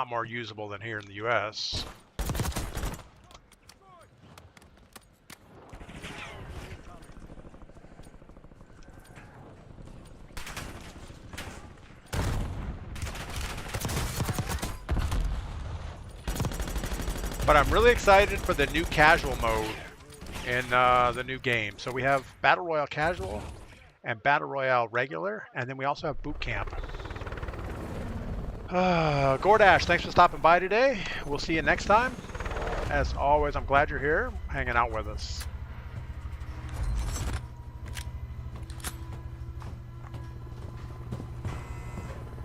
more usable than here in the US. But I'm really excited for the new casual mode in the new game. So we have Battle Royale Casual and Battle Royale Regular, and then we also have Boot Camp. Gordash, thanks for stopping by today. We'll see you next time. As always, I'm glad you're here, hanging out with us.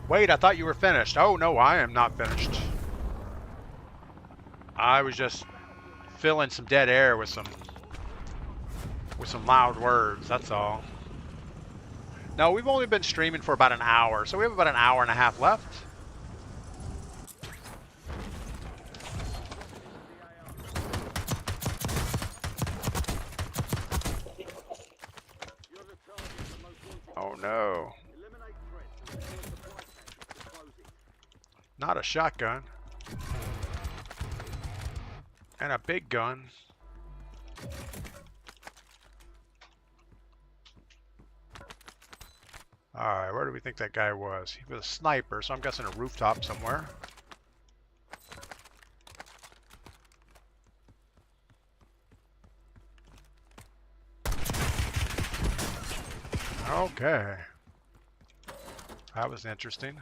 Wait, I thought you were finished. Oh, no, I am not finished. I was just filling some dead air with some loud words, that's all. No, we've only been streaming for about an hour, so we have about an hour and a half left. Oh no. Not a shotgun. And a big gun. Alright, where do we think that guy was? He was a sniper, so I'm guessing a rooftop somewhere. Okay. That was interesting.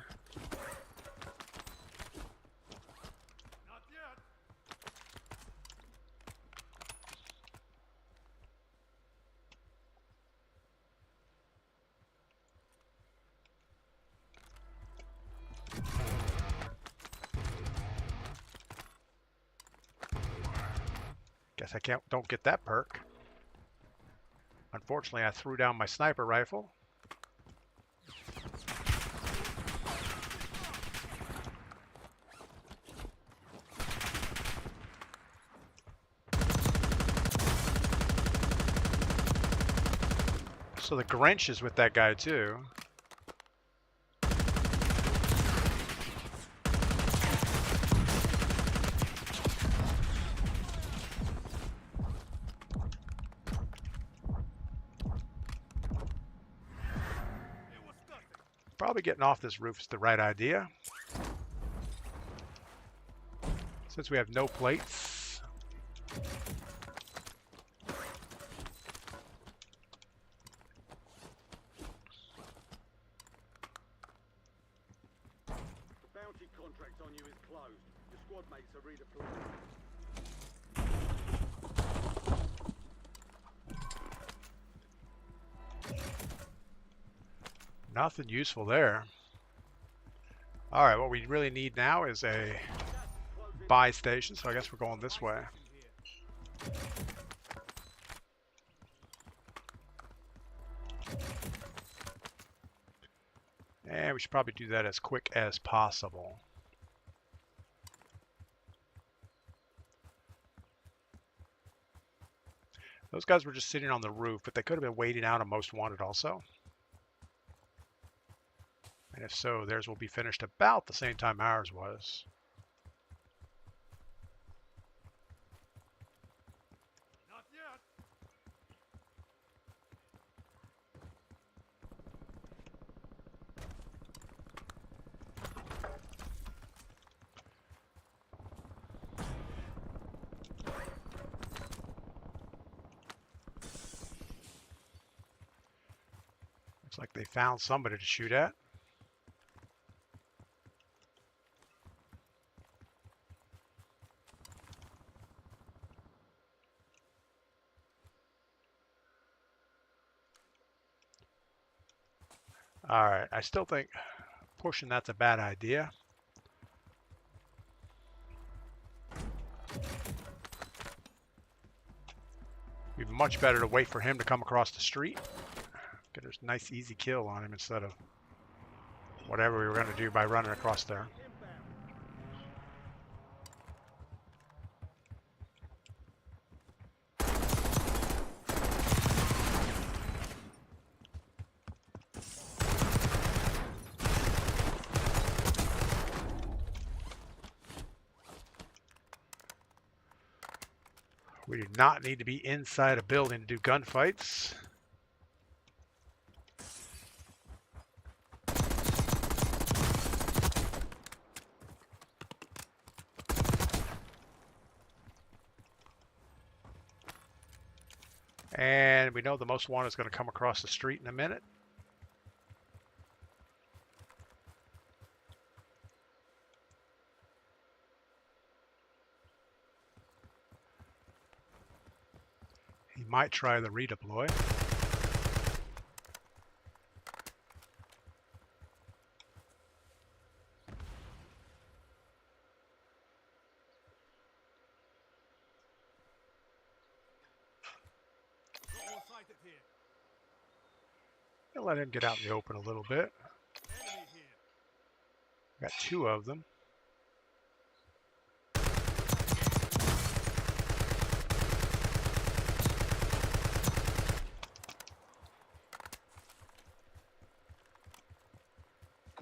Guess I don't get that perk. Unfortunately, I threw down my sniper rifle. So the Grinch is with that guy too. Probably getting off this roof is the right idea. Since we have no plates. The bounty contract on you is closed. Your squad mates are redeployed. Nothing useful there. Alright, what we really need now is a buy station, so I guess we're going this way. And we should probably do that as quick as possible. Those guys were just sitting on the roof, but they could have been waiting out on Most Wanted also. And if so, theirs will be finished about the same time ours was. Not yet. Looks like they found somebody to shoot at. Alright, I still think pushing that's a bad idea. It'd be much better to wait for him to come across the street. Get a nice easy kill on him instead of whatever we were going to do by running across there. We do not need to be inside a building to do gunfights. And we know the most wanted is going to come across the street in a minute. He might try the redeploy. I'll let him get out in the open a little bit. Got two of them.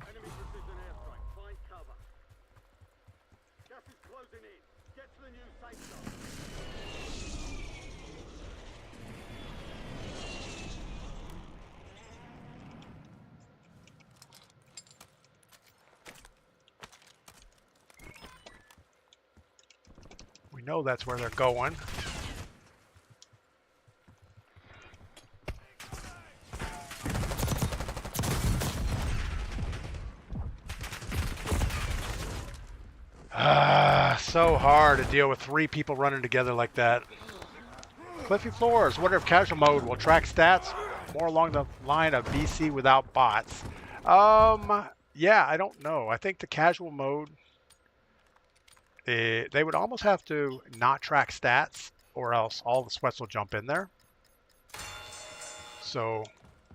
Enemy precision airstrike. Find cover. Gas is closing in. Get to the new safe zone. We know that's where they're going. So hard to deal with three people running together like that. Cliffy Floors, wonder if casual mode will track stats more along the line of BC without bots. Yeah, I don't know. I think the casual mode, they would almost have to not track stats, or else all the sweats will jump in there. So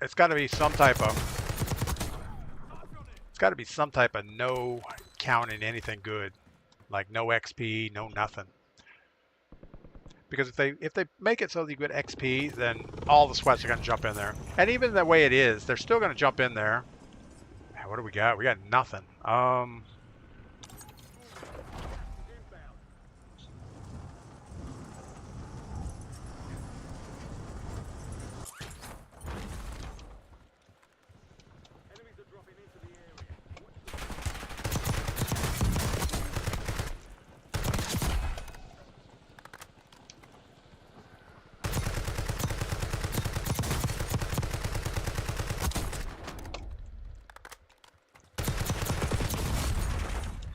it's got to be some type of, no counting anything good, like no XP, no nothing. Because if they make it so that you get XP, then all the sweats are going to jump in there. And even the way it is, they're still going to jump in there. What do we got? We got nothing. Enemies are dropping into the area.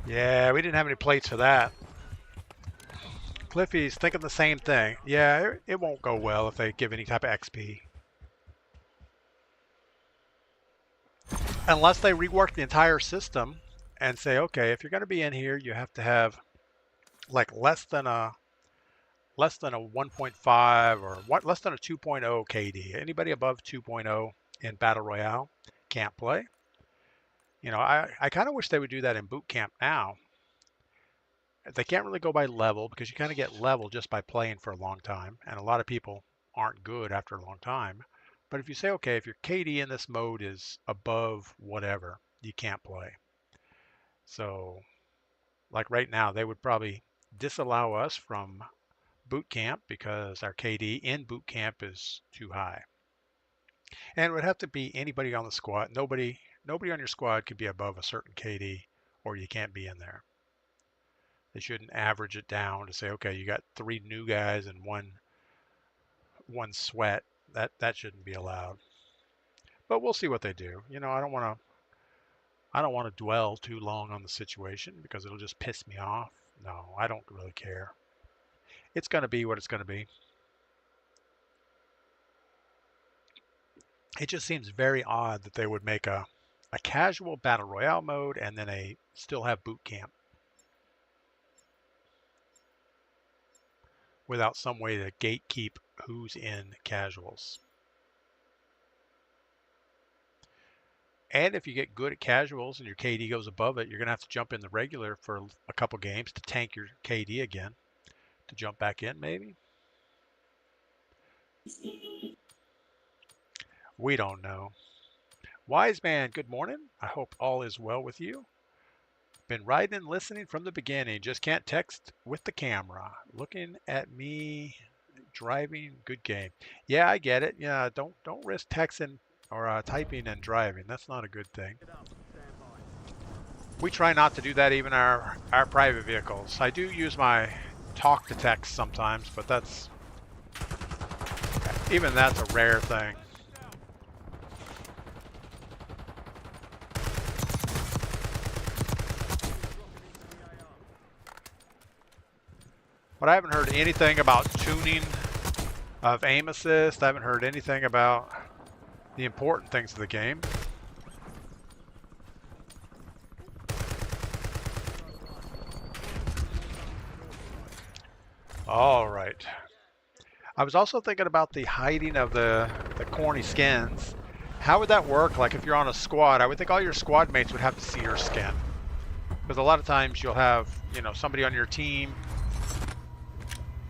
Yeah, we didn't have any plates for that. Cliffy's thinking the same thing. Yeah, it won't go well if they give any type of XP. Unless they rework the entire system and say, okay, if you're going to be in here, you have to have like less than a 1.5 or less than a 2.0 KD. Anybody above 2.0 in Battle Royale can't play. You know, I kind of wish they would do that in boot camp now. They can't really go by level because you kind of get level just by playing for a long time. And a lot of people aren't good after a long time. But if you say, okay, if your KD in this mode is above whatever, you can't play. So like right now, they would probably disallow us from boot camp because our KD in boot camp is too high. And it would have to be anybody on the squad. Nobody on your squad could be above a certain KD or you can't be in there. They shouldn't average it down to say, okay, you got 3 new guys and one sweat. That shouldn't be allowed. But we'll see what they do. You know, I don't want to dwell too long on the situation because it'll just piss me off. No, I don't really care. It's going to be what it's going to be. It just seems very odd that they would make a casual battle royale mode and then still have boot camp without some way to gatekeep who's in casuals. And if you get good at casuals and your KD goes above it, you're going to have to jump in the regular for a couple games to tank your KD again, to jump back in maybe. We don't know. Wise man, good morning. I hope all is well with you. Been riding and listening from the beginning. Just can't text with the camera. Looking at me driving, good game. Yeah, I get it. Yeah, don't risk texting or typing and driving. That's not a good thing. Get up. Stand by. We try not to do that even our private vehicles. I do use my talk to text sometimes, but that's a rare thing. But I haven't heard anything about tuning of aim assist. I haven't heard anything about the important things of the game. All right. I was also thinking about the hiding of the corny skins. How would that work? Like if you're on a squad, I would think all your squad mates would have to see your skin. Because a lot of times you'll have, somebody on your team,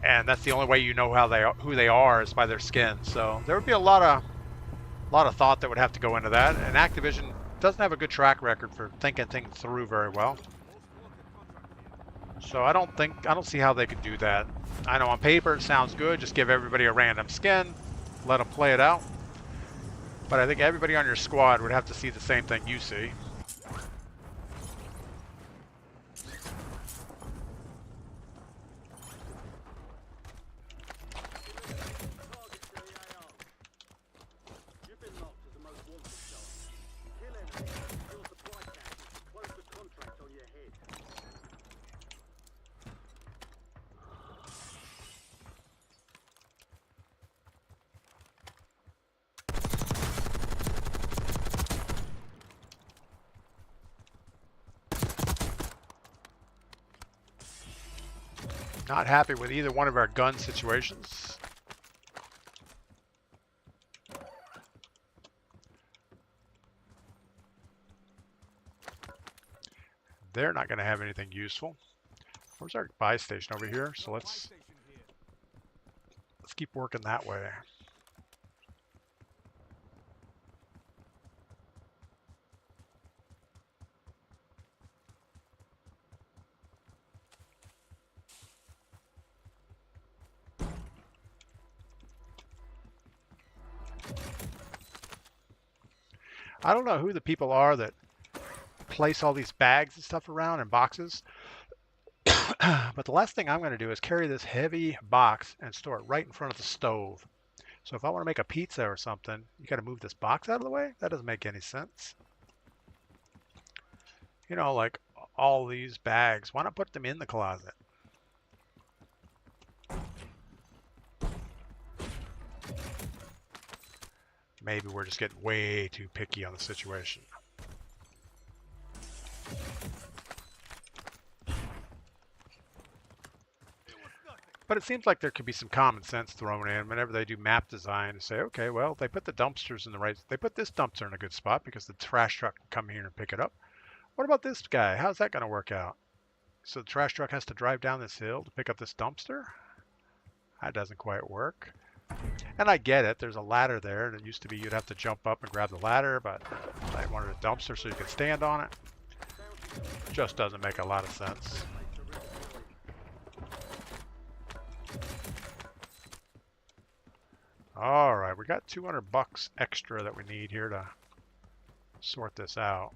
and that's the only way you know who they are is by their skin. So there would be a lot of thought that would have to go into that. And Activision doesn't have a good track record for thinking things through very well. So I don't see how they could do that. I know on paper it sounds good. Just give everybody a random skin, let them play it out. But I think everybody on your squad would have to see the same thing you see. You've been marked as the most wanted charge. Kill enemies. Your supply caches. Close the contract on your head. Not happy with either one of our gun situations. They're not going to have anything useful. Where's our buy station over here? So let's keep working that way. I don't know who the people are that place all these bags and stuff around in boxes. But the last thing I'm going to do is carry this heavy box and store it right in front of the stove. So if I want to make a pizza or something, you got to move this box out of the way? That doesn't make any sense. Like all these bags, why not put them in the closet? Maybe we're just getting way too picky on the situation. But it seems like there could be some common sense thrown in whenever they do map design and say, okay, well, they put the dumpsters in the right, they put this dumpster in a good spot because the trash truck can come here and pick it up. What about this guy? How's that going to work out? So the trash truck has to drive down this hill to pick up this dumpster? That doesn't quite work. And I get it. There's a ladder there. And it used to be you'd have to jump up and grab the ladder, but I wanted a dumpster so you could stand on it. Just doesn't make a lot of sense. All right, we got $200 extra that we need here to sort this out.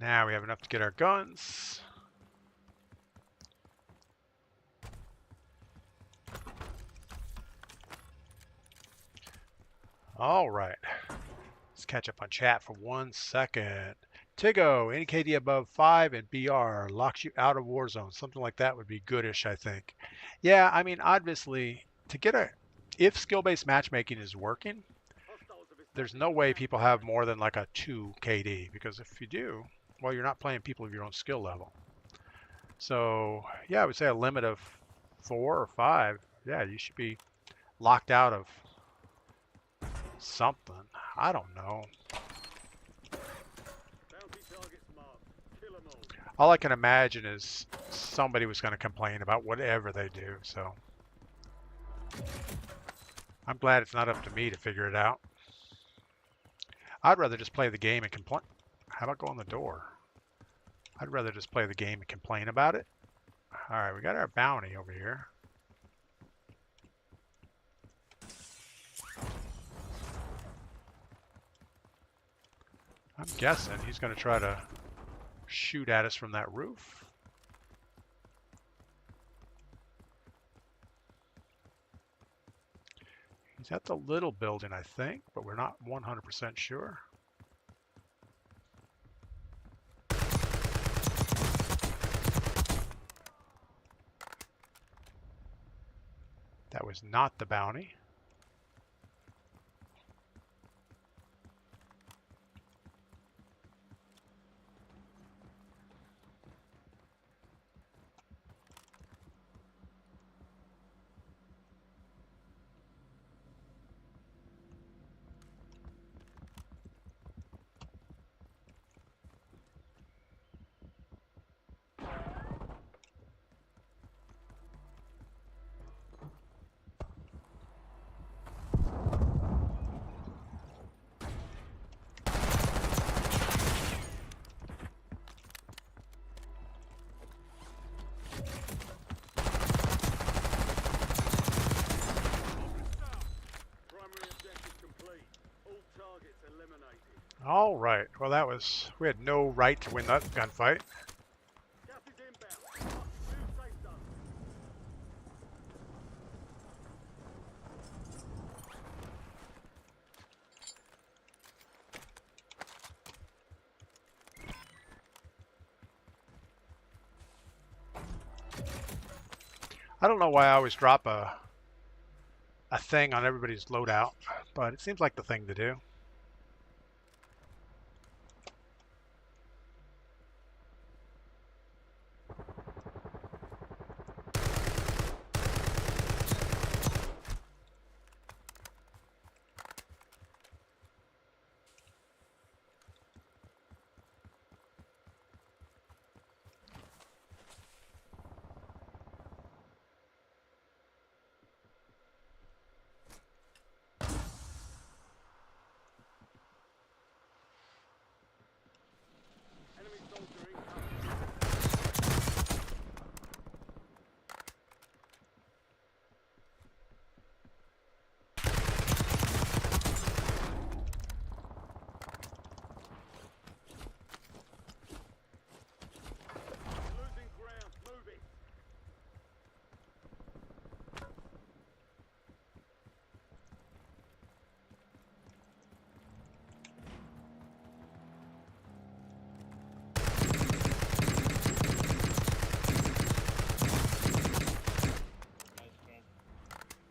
Now we have enough to get our guns. All right. Let's catch up on chat for 1 second. Tigo, any KD above 5 and BR locks you out of Warzone. Something like that would be goodish, I think. Yeah, I mean, obviously, if skill-based matchmaking is working, there's no way people have more than like a 2 KD, because if you do, well, you're not playing people of your own skill level. So, yeah, I would say a limit of 4 or 5. Yeah, you should be locked out of something. I don't know. All I can imagine is somebody was going to complain about whatever they do, so I'm glad it's not up to me to figure it out. I'd rather just play the game and complain. How about go on the door? I'd rather just play the game and complain about it. All right, we got our bounty over here. I'm guessing he's going to try to shoot at us from that roof. He's at the little building, I think, but we're not 100% sure. That was not the bounty. All right. Well, that was... We had no right to win that gunfight. I don't know why I always drop a thing on everybody's loadout, but it seems like the thing to do.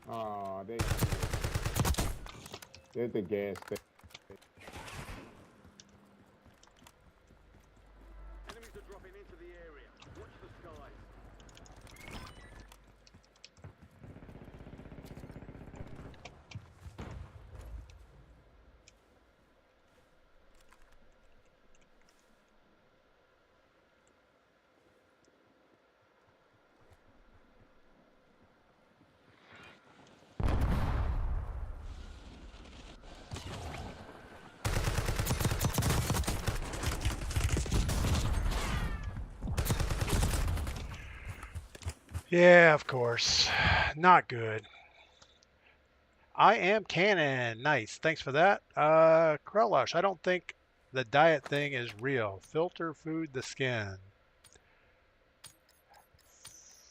Oh, they're the gas station. Enemies are dropping into the area. Watch the skies. Yeah, of course. Not good. I am Cannon. Nice. Thanks for that. Krellush, I don't think the diet thing is real. Filter food the skin.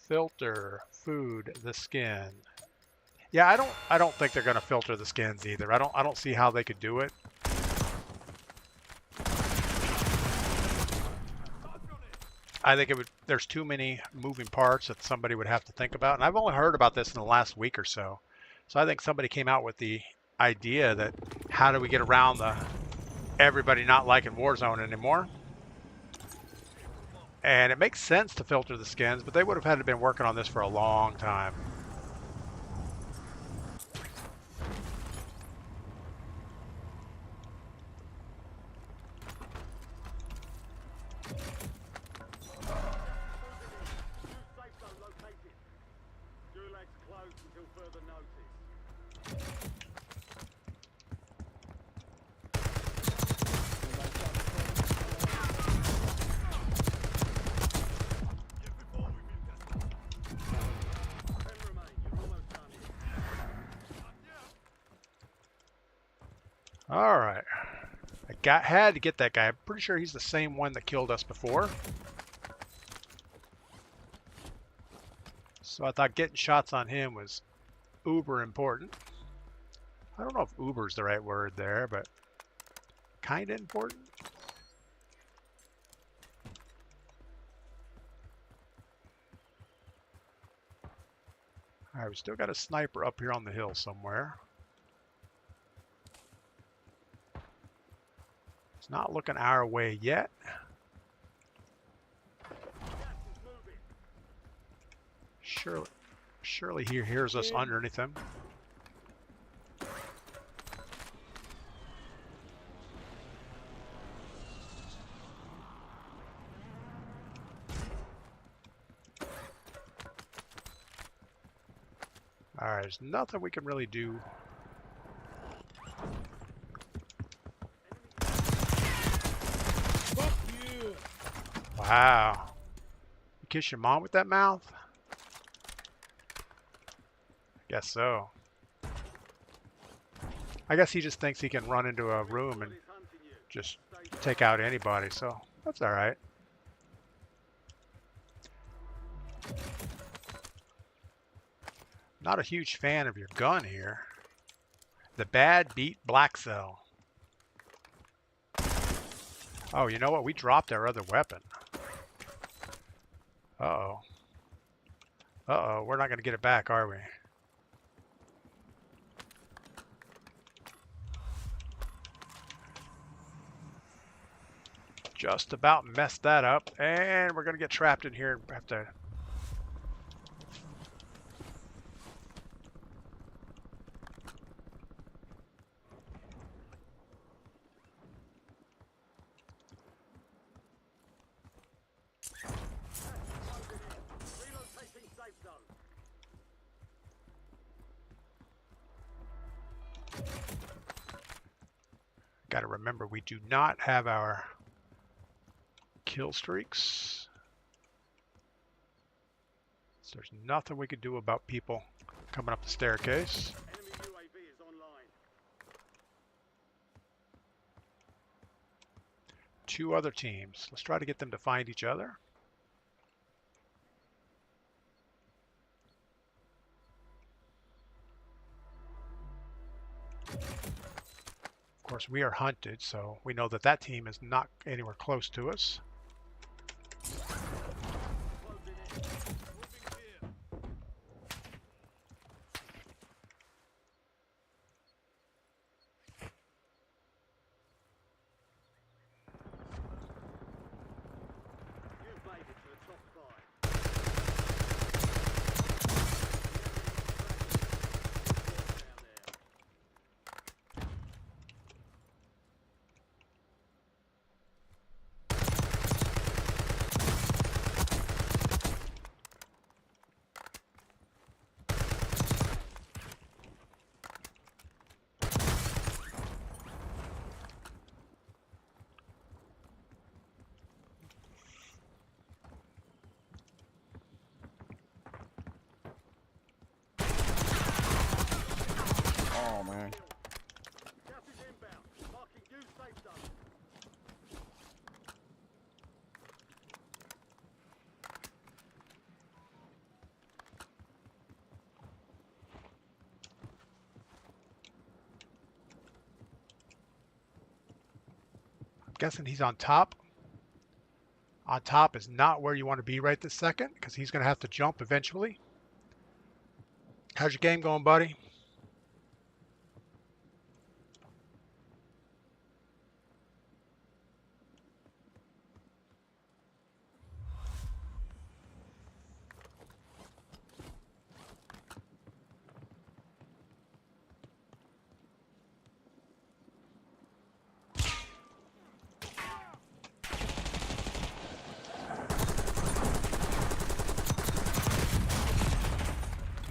Filter food the skin. Yeah, I don't think they're gonna filter the skins either. I don't see how they could do it. I think there's too many moving parts that somebody would have to think about. And I've only heard about this in the last week or so. So I think somebody came out with the idea that how do we get around everybody not liking Warzone anymore? And it makes sense to filter the skins, but they would have had to been working on this for a long time. Until further notice. had to get that guy. I'm pretty sure he's the same one that killed us before. So I thought getting shots on him was uber important. I don't know if uber's the right word there, but kind of important. Alright, we still got a sniper up here on the hill somewhere. It's not looking our way yet. Surely he hears us underneath him. Alright, there's nothing we can really do. Fuck you! Wow. You kiss your mom with that mouth? Guess so. I guess he just thinks he can run into a room and just take out anybody, so that's alright. Not a huge fan of your gun here. The bad beat black cell. Oh, you know what? We dropped our other weapon. Uh-oh. Uh-oh, we're not going to get it back, are we? Just about messed that up, and we're going to get trapped in here and have to... Got to remember, we do not have our kill streaks. So there's nothing we could do about people coming up the staircase. Enemy UAV is online. 2 other teams. Let's try to get them to find each other. Of course, we are hunted, so we know that that team is not anywhere close to us. You've made it to the top 5. Oh man. Gas is inbound. Marking new safe zone. I'm guessing he's on top. On top is not where you want to be right this second, because he's going to have to jump eventually. How's your game going, buddy?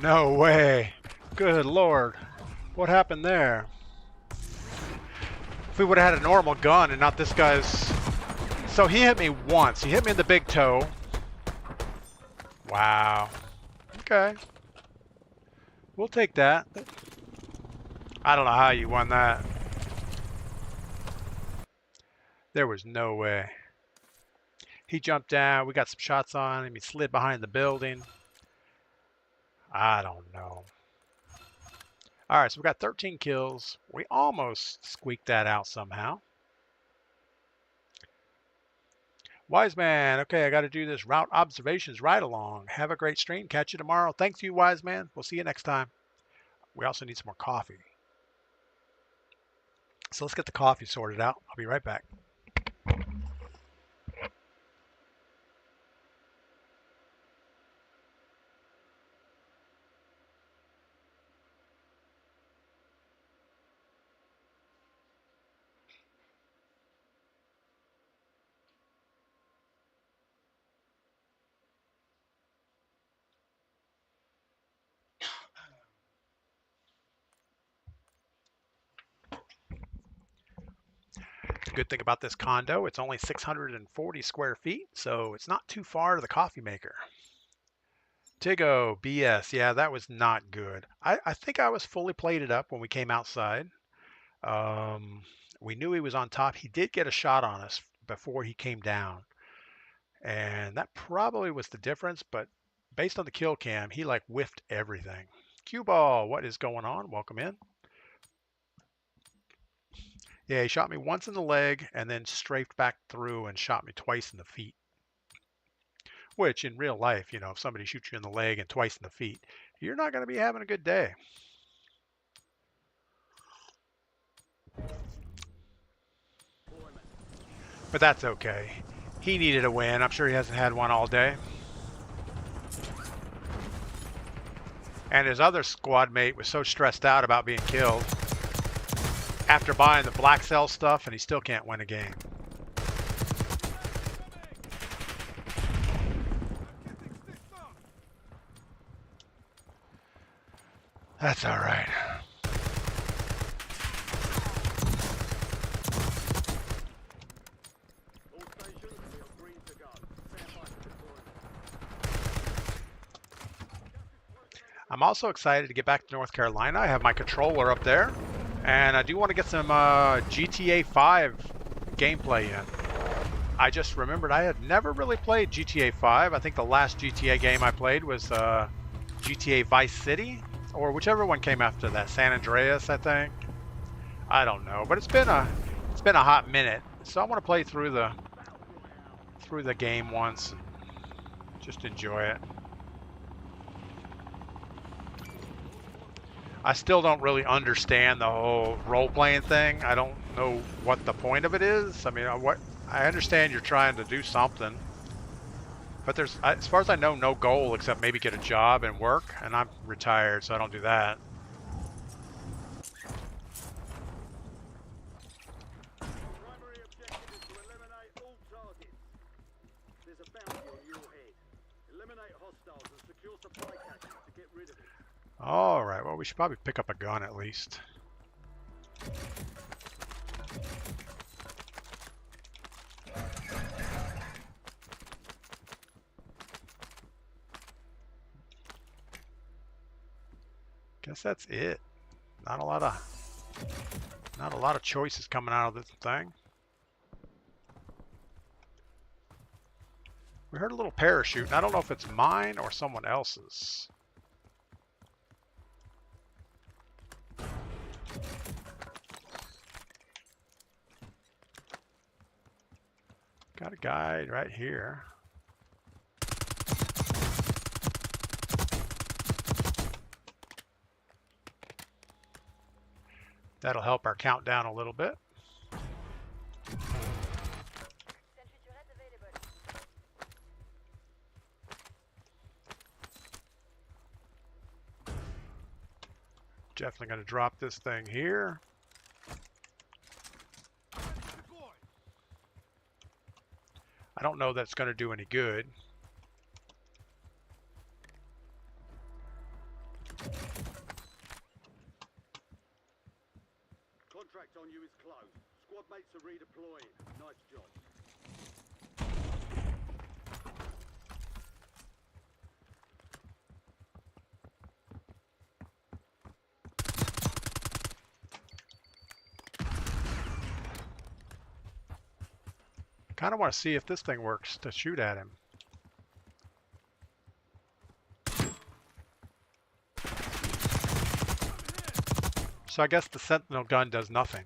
No way. Good Lord. What happened there? If we would have had a normal gun and not this guy's... So he hit me once. He hit me in the big toe. Wow. Okay. We'll take that. I don't know how you won that. There was no way. He jumped down. We got some shots on him. He slid behind the building. I don't know. All right, so we got 13 kills. We almost squeaked that out somehow. Wise man, okay, I got to do this route observations ride along. Have a great stream. Catch you tomorrow. Thanks you, wise man. We'll see you next time. We also need some more coffee. So let's get the coffee sorted out. I'll be right back. The good thing about this condo, it's only 640 square feet, so it's not too far to the coffee maker. Tigo, BS. Yeah, that was not good. I think I was fully plated up when we came outside. We knew he was on top. He did get a shot on us before he came down. And that probably was the difference, but based on the kill cam, he like whiffed everything. Cue ball, what is going on? Welcome in. Yeah, he shot me once in the leg and then strafed back through and shot me twice in the feet. Which in real life, you know, if somebody shoots you in the leg and twice in the feet, you're not going to be having a good day. But that's okay. He needed a win. I'm sure he hasn't had one all day. And his other squad mate was so stressed out about being killed after buying the black cell stuff, and he still can't win a game. That's all right. I'm also excited to get back to North Carolina. I have my controller up there, and I do want to get some GTA 5 gameplay in. I just remembered I had never really played GTA 5. I think the last GTA game I played was GTA Vice City, or whichever one came after that, San Andreas, I think. I don't know, but it's been a hot minute, so I want to play through the game once, and just enjoy it. I still don't really understand the whole role-playing thing. I don't know what the point of it is. I mean, I understand you're trying to do something, but there's, as far as I know, no goal except maybe get a job and work, and I'm retired, so I don't do that. Primary objective is to eliminate all targets. There's a bounty on your head. Eliminate hostiles and secure supply caches to get rid of it. All right, well, we should probably pick up a gun at least. Guess that's it. Not a lot of choices coming out of this thing. We heard a little parachute, and I don't know if it's mine or someone else's. Got a guy right here. That'll help our countdown a little bit. Definitely going to drop this thing here. I don't know that's going to do any good. Contract on you is closed. Squad mates are redeploying. Nice job. Kind of want to see if this thing works to shoot at him. So I guess the Sentinel gun does nothing.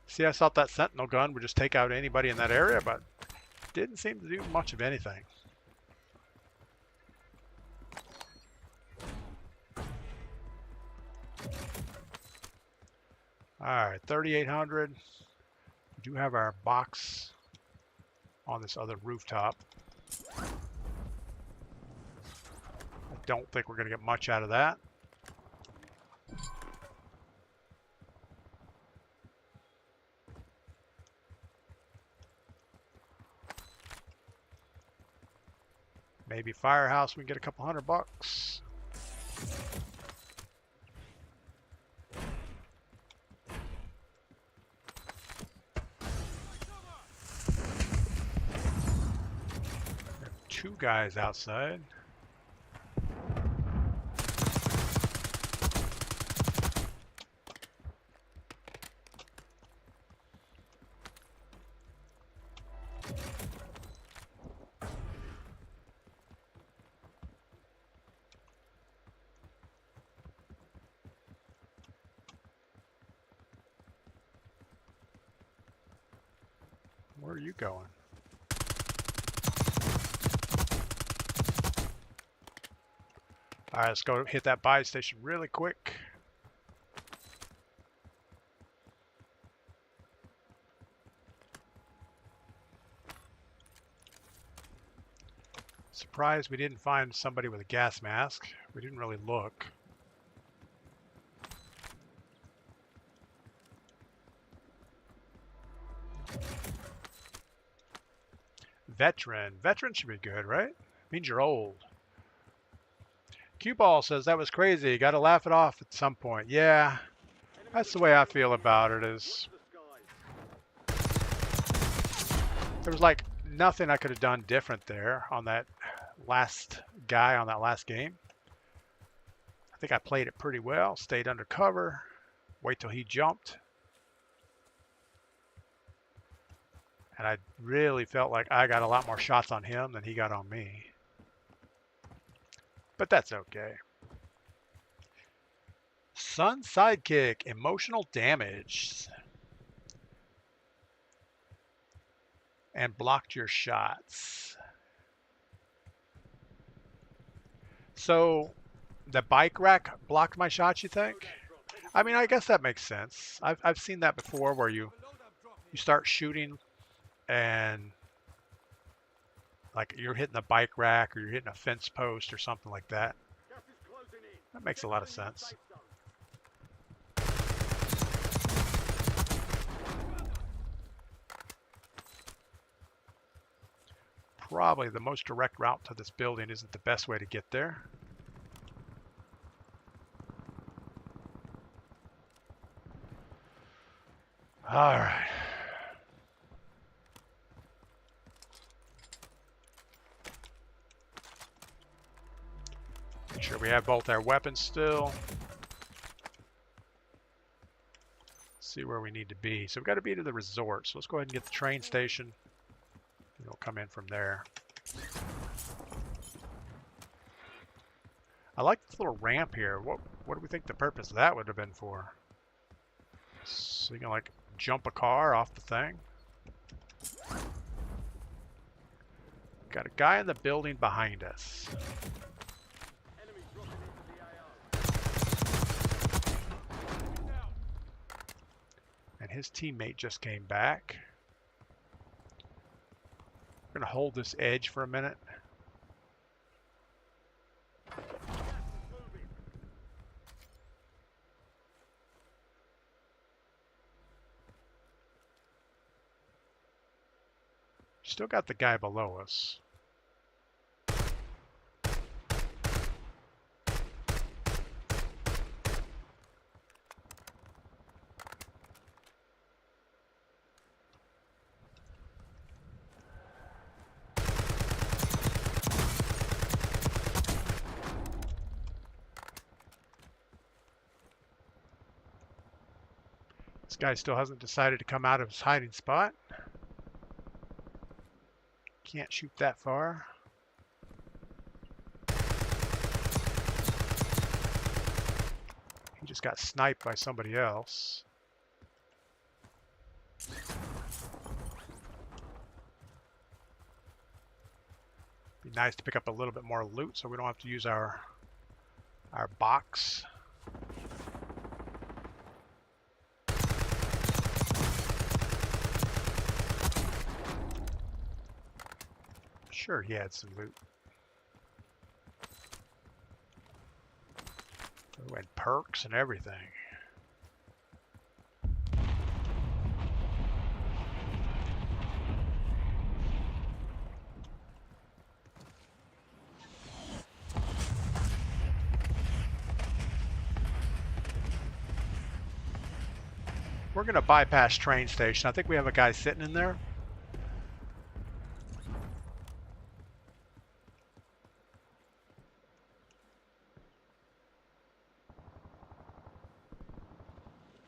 See, I thought that Sentinel gun would just take out anybody in that area, but didn't seem to do much of anything. Alright, 3,800. We do have our box on this other rooftop. I don't think we're going to get much out of that. Maybe Firehouse, we can get a couple $100. Two guys outside. Where are you going? All right, let's go hit that buy station really quick. Surprised we didn't find somebody with a gas mask. We didn't really look. Veteran. Veteran should be good, right? Means you're old. Q-Ball says that was crazy. Got to laugh it off at some point. Yeah, that's the way I feel about it. Is there was like nothing I could have done different there on that last guy on that last game. I think I played it pretty well. Stayed under cover. Wait till he jumped. And I really felt like I got a lot more shots on him than he got on me. But that's okay. Sun Sidekick, emotional damage. And blocked your shots. So the bike rack blocked my shots, you think? I mean, I guess that makes sense. I've seen that before where you start shooting and like you're hitting a bike rack or you're hitting a fence post or something like that. That makes a lot of sense. Probably the most direct route to this building isn't the best way to get there. All right. Make sure we have both our weapons still. See where we need to be. So we've got to be to the resort. So let's go ahead and get the train station. It'll come in from there. I like this little ramp here. What do we think the purpose of that would have been for? So you can like jump a car off the thing. Got a guy in the building behind us. And his teammate just came back. We're going to hold this edge for a minute. Still got the guy below us. This guy still hasn't decided to come out of his hiding spot. Can't shoot that far. He just got sniped by somebody else. Be nice to pick up a little bit more loot so we don't have to use our box. Sure, he had some loot. Oh, and perks and everything. We're going to bypass train station. I think we have a guy sitting in there.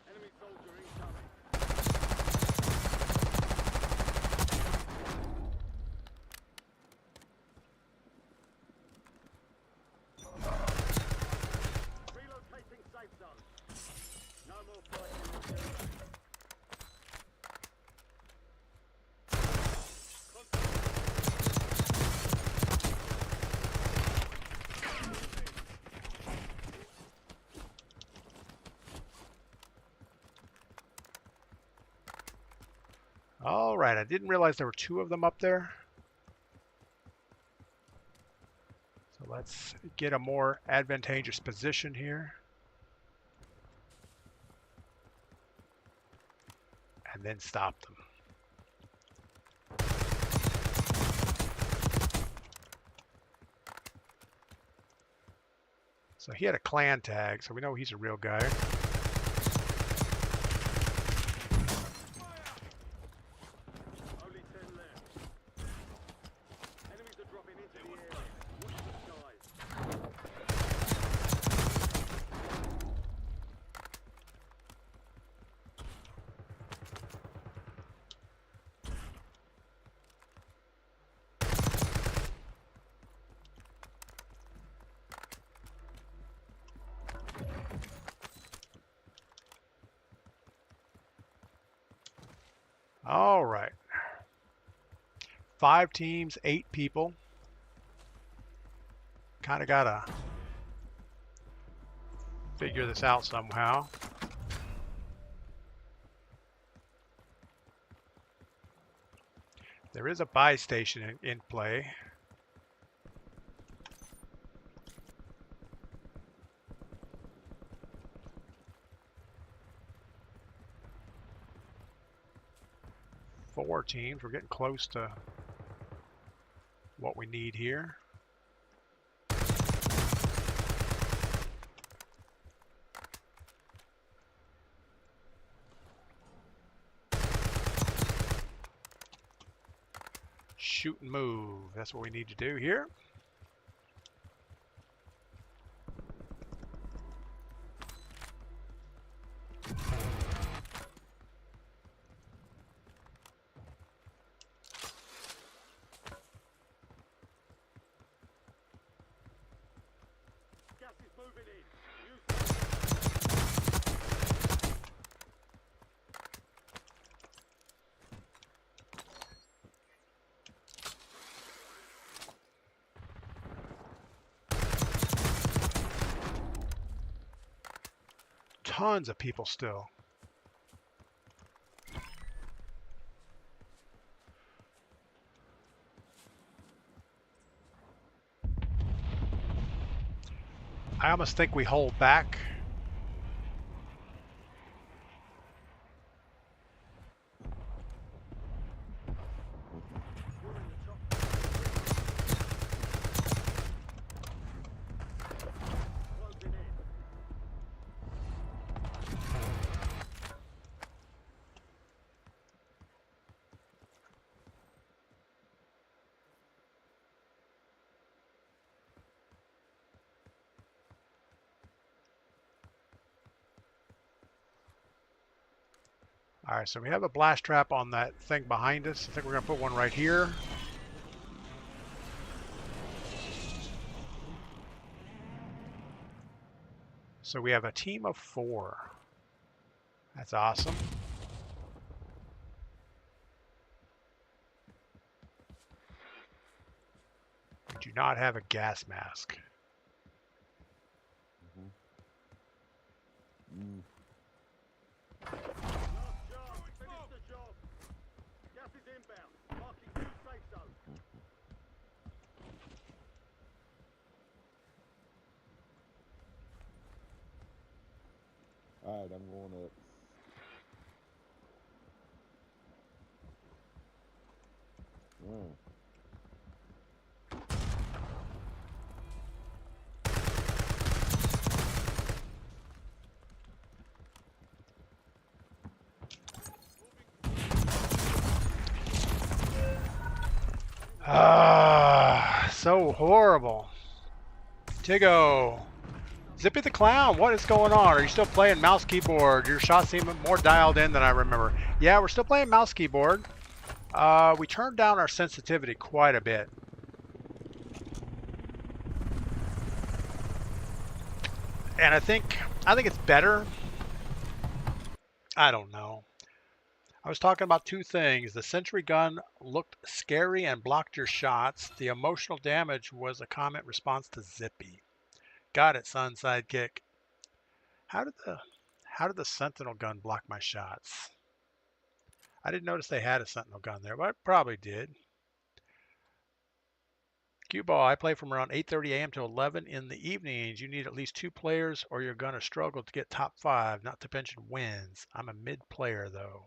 Enemy soldier incoming. Relocating safe zone. No more fighting. All right, I didn't realize there were two of them up there. So let's get a more advantageous position here. And then stop them. So he had a clan tag, so we know he's a real guy. Only 10 left. Enemies are dropping into the area. Watch the skies. All right. 5 teams, 8 people. Kind of gotta figure this out somehow. There is a buy station in play. Four teams. We're getting close to what we need here. Shoot and move. That's what we need to do here. Gas is moving in. Use Tons of people still. I almost think we hold back. You're in the top. Closing in. All right, so we have a blast trap on that thing behind us. I think we're going to put one right here. So we have a team of 4. That's awesome. We do not have a gas mask. Mm. Last chance. Finish the job. Gas is inbound. Marking new safe zone. Alright, I'm going up. Mm. Ah, so horrible. Tigo. Zippy the Clown, what is going on? Are you still playing mouse keyboard? Your shots seem more dialed in than I remember. Yeah, we're still playing mouse keyboard. We turned down our sensitivity quite a bit. And I think it's better. I don't know. I was talking about 2 things. The sentry gun looked scary and blocked your shots. The emotional damage was a comment response to Zippy. Got it, son, sidekick. How did the sentinel gun block my shots? I didn't notice they had a sentinel gun there, but I probably did. Cue ball, I play from around 8:30 a.m. to 11 in the evenings. You need at least 2 players or you're going to struggle to get top 5, not to mention wins. I'm a mid player though.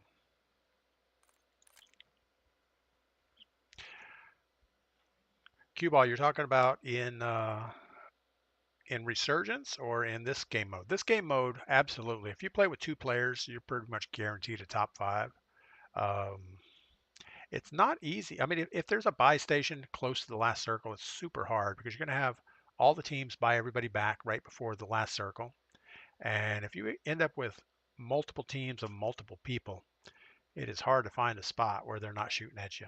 Cue ball, you're talking about in Resurgence or in this game mode? This game mode, absolutely. If you play with 2 players, you're pretty much guaranteed a top 5. It's not easy. I mean, if there's a buy station close to the last circle, it's super hard because you're going to have all the teams buy everybody back right before the last circle. And if you end up with multiple teams of multiple people, it is hard to find a spot where they're not shooting at you.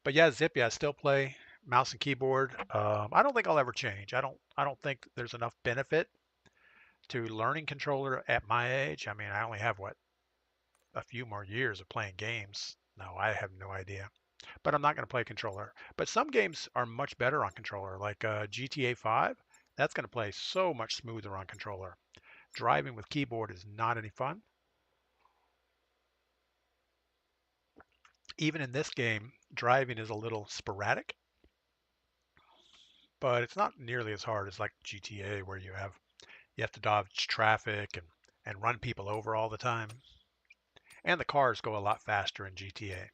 But yeah, Zippy, I still play mouse and keyboard. I don't think I'll ever change. I don't think there's enough benefit to learning controller at my age. I mean, I only have a few more years of playing games. No, I have no idea. But I'm not going to play controller. But some games are much better on controller, like GTA 5. That's going to play so much smoother on controller. Driving with keyboard is not any fun. Even in this game, driving is a little sporadic, but it's not nearly as hard as like GTA where you have to dodge traffic and run people over all the time. And the cars go a lot faster in GTA.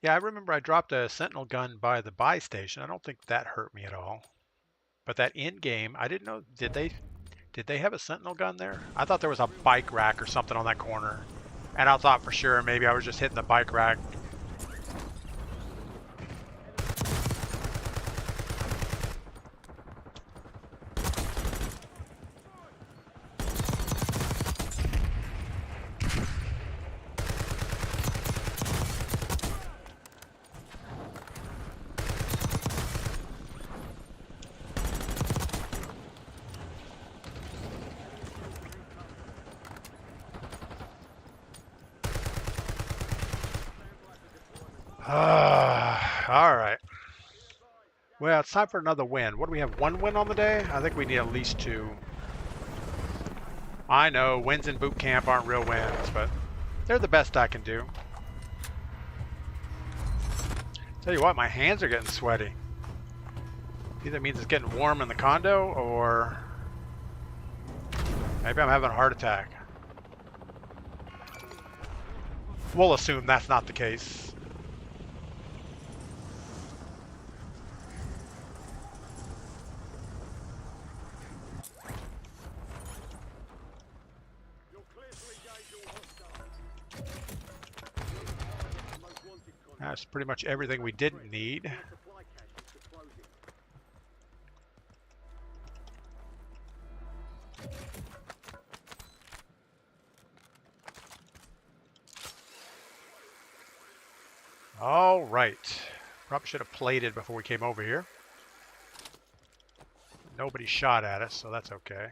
Yeah, I remember I dropped a sentinel gun by the buy station. I don't think that hurt me at all. But that in game, I didn't know, did they have a sentinel gun there? I thought there was a bike rack or something on that corner. And I thought for sure maybe I was just hitting the bike rack. All right. Well, it's time for another win. What do we have? 1 win on the day? I think we need at least 2. I know wins in boot camp aren't real wins, but they're the best I can do. Tell you what, my hands are getting sweaty. Either means it's getting warm in the condo or maybe I'm having a heart attack. We'll assume that's not the case. That's pretty much everything we didn't need. All right. Probably should have plated before we came over here. Nobody shot at us, so that's okay.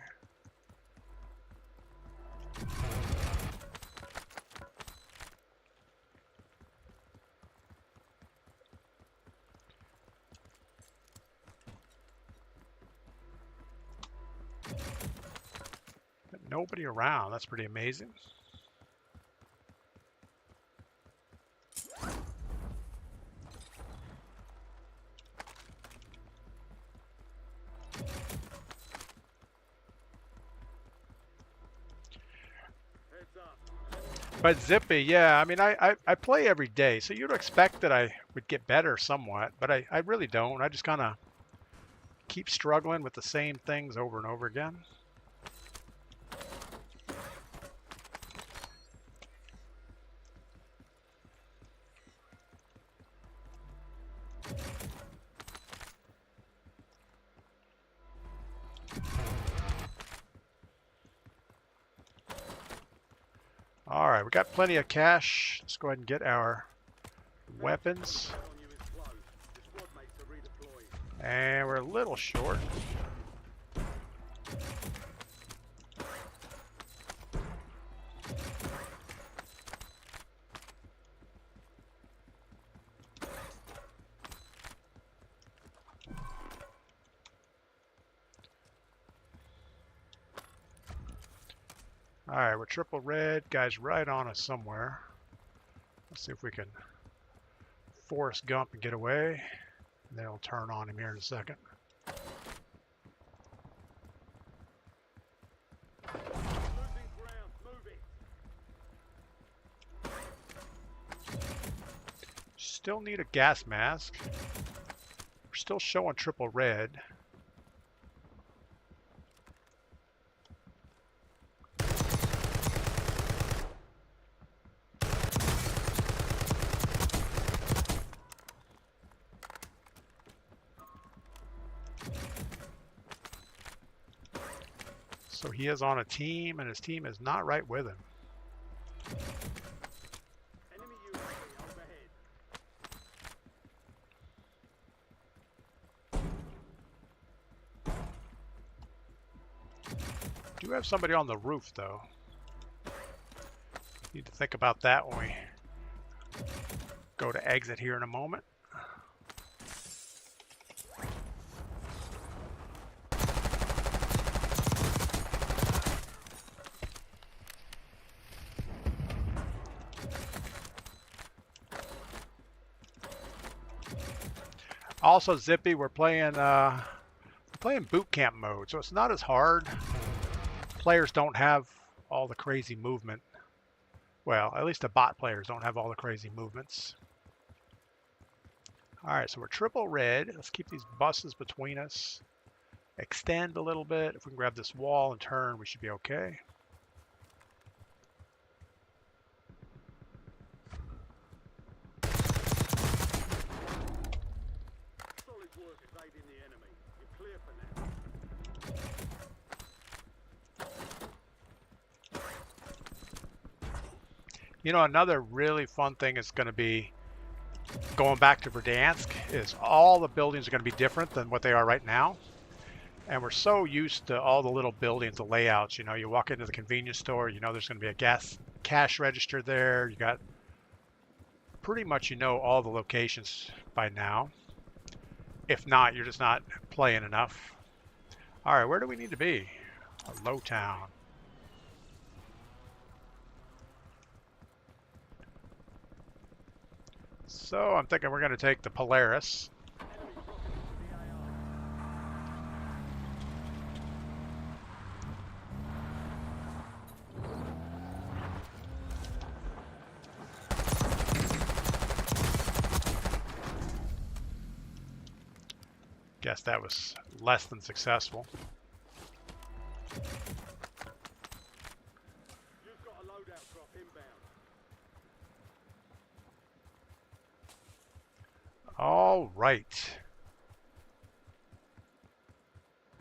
But nobody around. That's pretty amazing. Heads up. But Zippy, yeah, I mean, I play every day, so you'd expect that I would get better somewhat, but I really don't. I just kind of keep struggling with the same things over and over again. All right, we got plenty of cash. Let's go ahead and get our weapons. On you is close. The squad mates are redeployed. And we're a little short. All right, we're triple red. Guy's right on us somewhere. Let's see if we can Forrest Gump and get away. And then we'll turn on him here in a second. Losing ground. Move it. Still need a gas mask. We're still showing triple red. So he is on a team, and his team is not right with him. Enemy UAV overhead. Do have somebody on the roof, though. Need to think about that when we go to exit here in a moment. Also, Zippy, we're playing boot camp mode, so it's not as hard. Players don't have all the crazy movement. Well, at least the bot players don't have all the crazy movements. All right, so we're triple red. Let's keep these buses between us. Extend a little bit. If we can grab this wall and turn, we should be okay. Solid work evading the enemy. You're clear for now. You know, another really fun thing is going to be going back to Verdansk is all the buildings are going to be different than what they are right now. And we're so used to all the little buildings, the layouts. You know, you walk into the convenience store, you know there's going to be a cash register there. You got pretty much, you know, all the locations by now. If not, you're just not playing enough. All right, where do we need to be? A low town. So I'm thinking we're going to take the Polaris. Enemy dropping into the AR. Guess that was less than successful. You've got a loadout drop inbound. All right.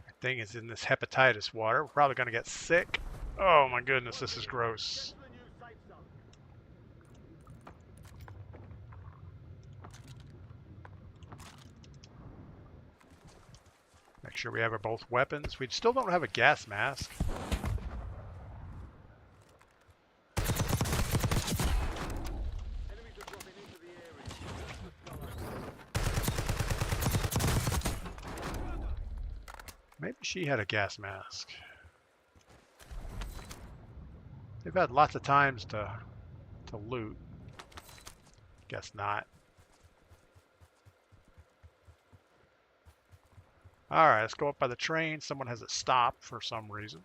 That thing is in this hepatitis water. We're probably going to get sick. Oh my goodness, this is gross. Get to the new safe zone. sure we have both weapons. We still don't have a gas mask. Enemies are dropping into the area. Maybe she had a gas mask. They've had lots of times to loot. Guess not. Alright, let's go up by the train. Someone has it stopped for some reason.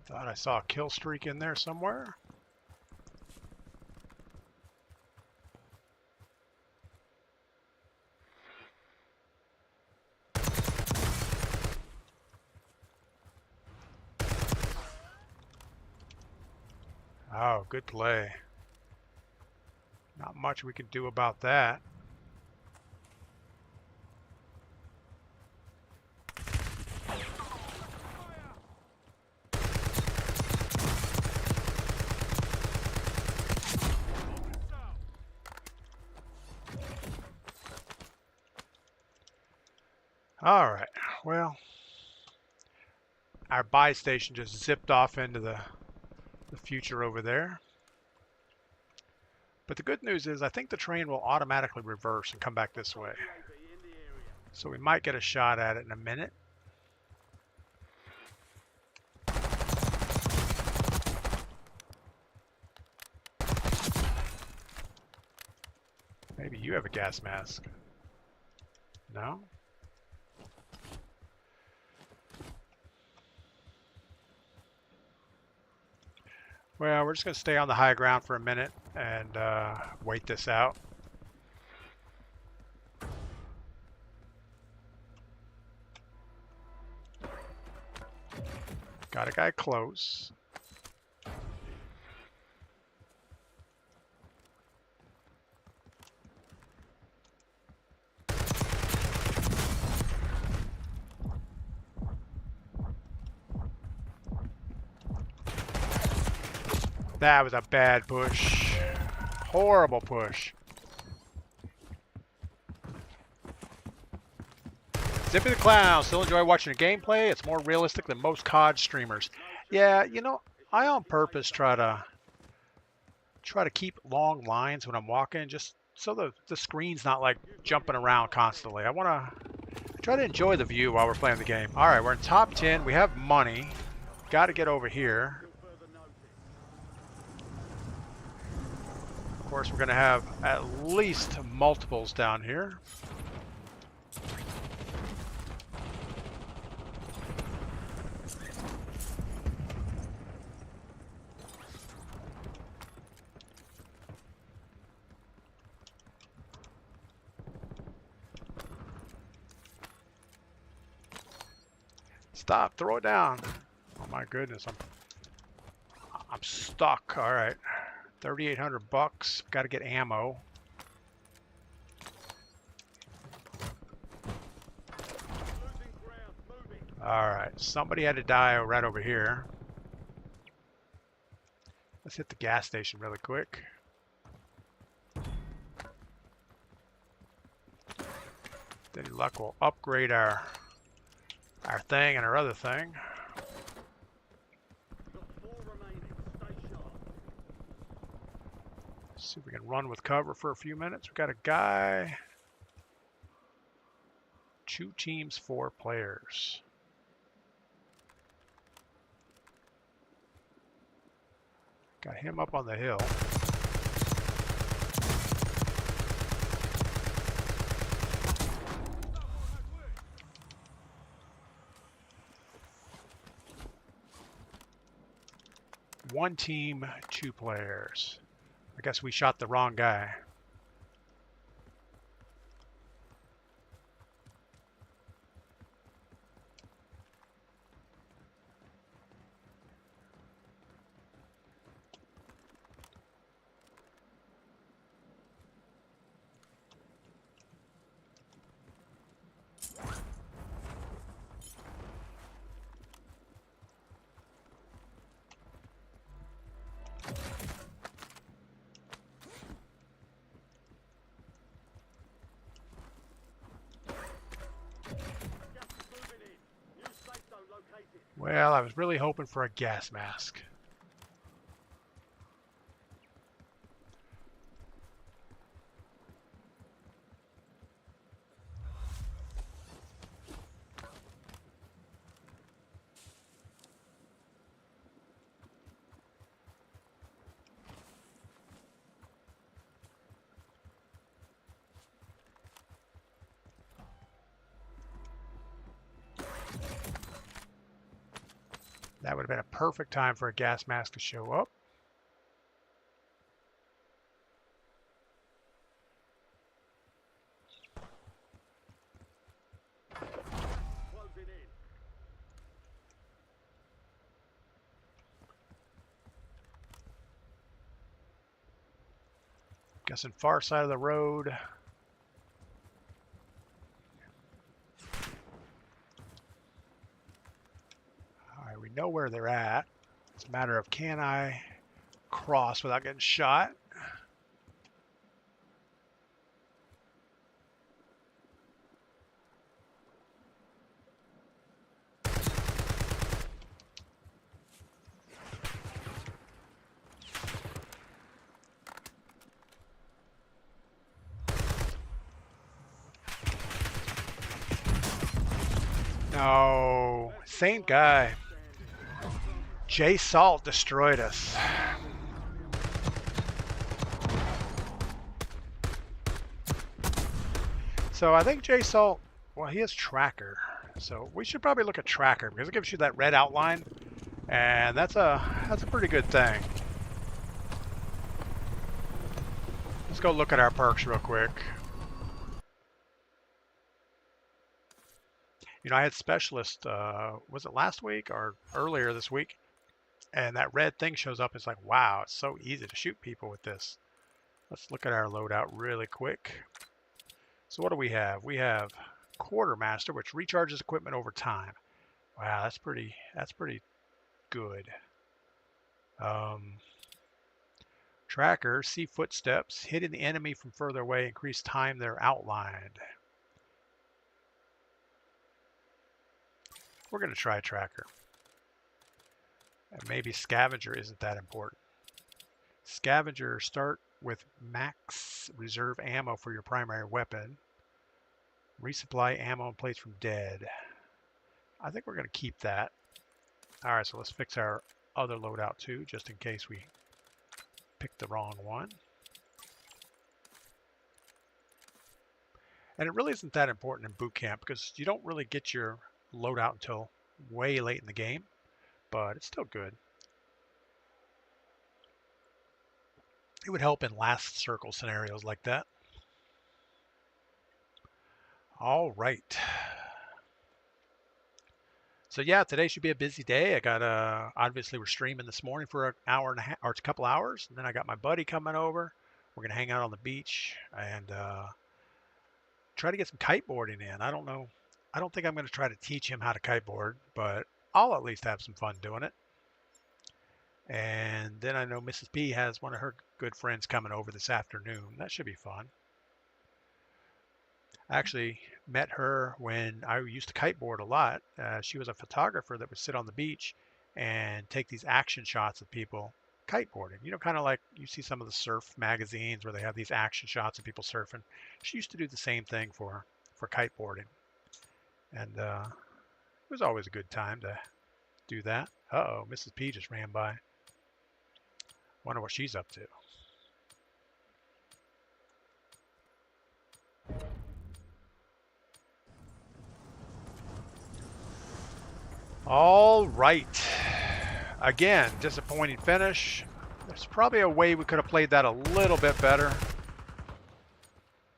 Thought I saw a kill streak in there somewhere. Oh, good play. Not much we could do about that. All right, well, our buy station just zipped off into the future over there. But the good news is I think the train will automatically reverse and come back this way. UAV in the area. So we might get a shot at it in a minute. Maybe you have a gas mask. No? Well, we're just going to stay on the high ground for a minute and wait this out. Got a guy close. That was a bad push. Horrible push. Zippy the Clown, still enjoy watching the gameplay. It's more realistic than most COD streamers. Yeah, you know, I on purpose try to keep long lines when I'm walking, just so the screen's not like jumping around constantly. I try to enjoy the view while we're playing the game. All right, we're in top 10. We have money. Got to get over here. Until further notice. Of course, we're going to have at least multiples down here. Stop, throw it down. Oh my goodness, I'm stuck. All right. 3,800 bucks. Got to get ammo. Losing ground. Moving. All right. Somebody had to die right over here. Let's hit the gas station really quick. With any luck, we'll upgrade our thing and our other thing. Got 4 remaining. Stay sharp. See if we can run with cover for a few minutes. We got a guy. 2 teams, 4 players. Got him up on the hill. One team, 2 players. I guess we shot the wrong guy. Well, I was really hoping for a gas mask. That would have been a perfect time for a gas mask to show up. Closing in. Guessing far side of the road. Alright, we know where they're at. It's a matter of can I cross without getting shot? No, same guy. J Salt destroyed us. So I think J Salt, well, he has tracker. So we should probably look at tracker because it gives you that red outline, and that's a pretty good thing. Let's go look at our perks real quick. You know, I had Specialist, was it last week or earlier this week? And that red thing shows up. It's like, wow, it's so easy to shoot people with this. Let's look at our loadout really quick. So what do we have? We have Quartermaster, which recharges equipment over time. Wow, that's pretty good. Tracker, see footsteps, hitting the enemy from further away, increase time they're outlined. We're going to try Tracker. And maybe Scavenger isn't that important. Scavenger, start with max reserve ammo for your primary weapon. Resupply ammo and plates from dead. I think we're going to keep that. Alright, so let's fix our other loadout too, just in case we picked the wrong one. And it really isn't that important in boot camp because you don't really get your loadout until way late in the game, but it's still good. It would help in last circle scenarios like that. All right. So yeah, today should be a busy day. I got obviously we're streaming this morning for an hour and a half or a couple hours, and then I got my buddy coming over. We're gonna hang out on the beach and try to get some kiteboarding in. I don't know. I don't think I'm going to try to teach him how to kiteboard, but I'll at least have some fun doing it. And then I know Mrs. P has one of her good friends coming over this afternoon. That should be fun. I actually met her when I used to kiteboard a lot. She was a photographer that would sit on the beach and take these action shots of people kiteboarding. You know, kind of like you see some of the surf magazines where they have these action shots of people surfing. She used to do the same thing for kiteboarding. And it was always a good time to do that. Uh-oh, Mrs. P just ran by. Wonder what she's up to. All right. Again, disappointing finish. There's probably a way we could have played that a little bit better,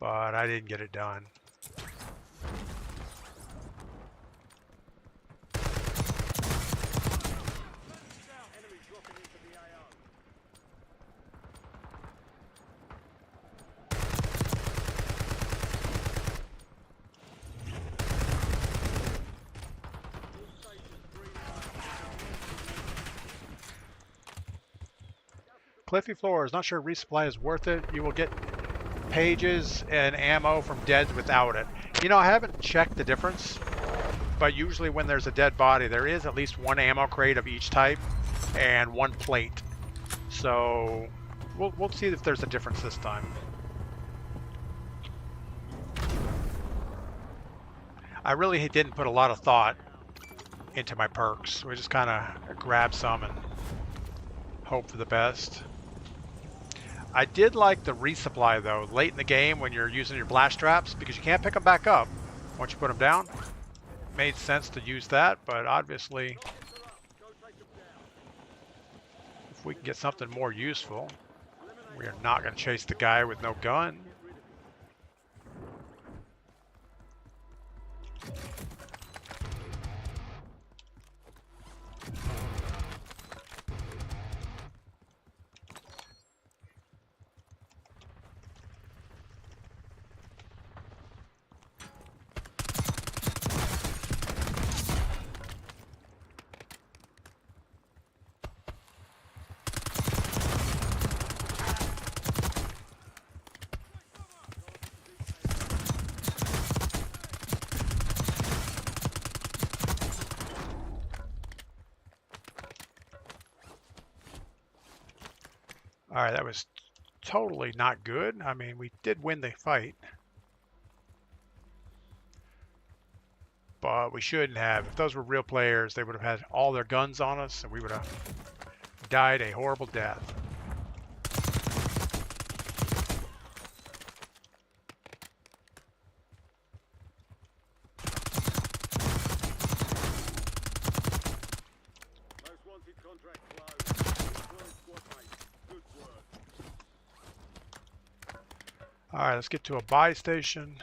but I didn't get it done. Cliffy Floors, not sure resupply is worth it. You will get pages and ammo from deads without it. You know, I haven't checked the difference. but usually when there's a dead body, there is at least one ammo crate of each type and one plate. So we'll see if there's a difference this time. I really didn't put a lot of thought into my perks. We just kind of grab some and hope for the best. I did like the resupply though, late in the game when you're using your blast traps, because you can't pick them back up once you put them down. Made sense to use that, but obviously if we can get something more useful, we are not going to chase the guy with no gun. All right, that was totally not good. I mean, we did win the fight, but we shouldn't have. If those were real players, they would have had all their guns on us, and we would have died a horrible death. Most wanted contract closed. Well, squad mate. Good work. All right, let's get to a buy station.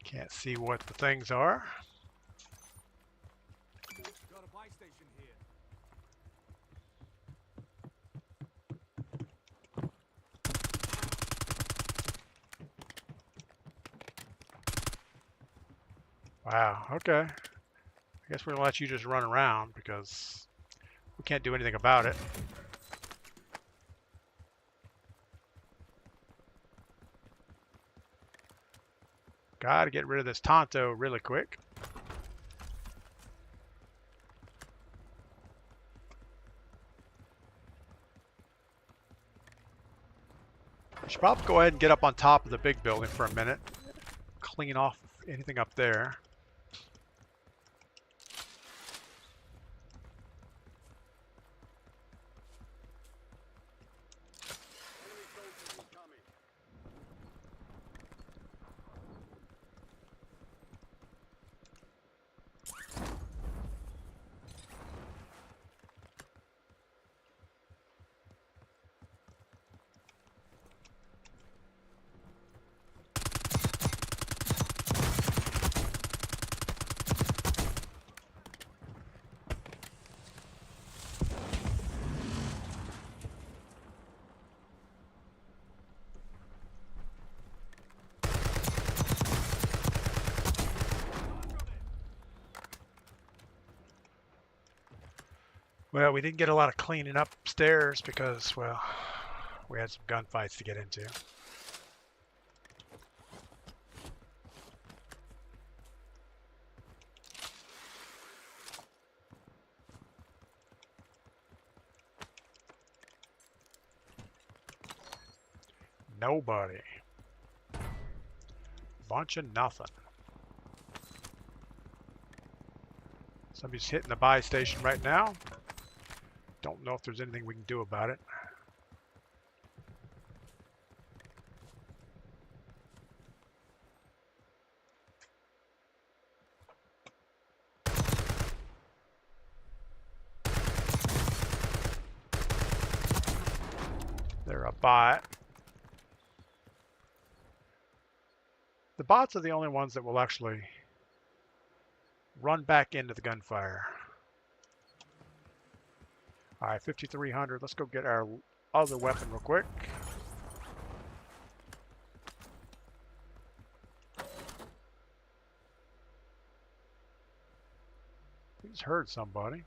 Can't see what the things are. Got a buy station here. Wow, okay. I guess we're gonna let you just run around because we can't do anything about it. Gotta get rid of this Tonto really quick. I should probably go ahead and get up on top of the big building for a minute. Clean off anything up there. Enemy soldiers incoming. Well, we didn't get a lot of cleaning up upstairs because, well, we had some gunfights to get into. Nobody. Bunch of nothing. Somebody's hitting the buy station right now. Don't know if there's anything we can do about it. They're a bot. The bots are the only ones that will actually run back into the gunfire. All right, 5,300. Let's go get our other weapon real quick. We just heard somebody.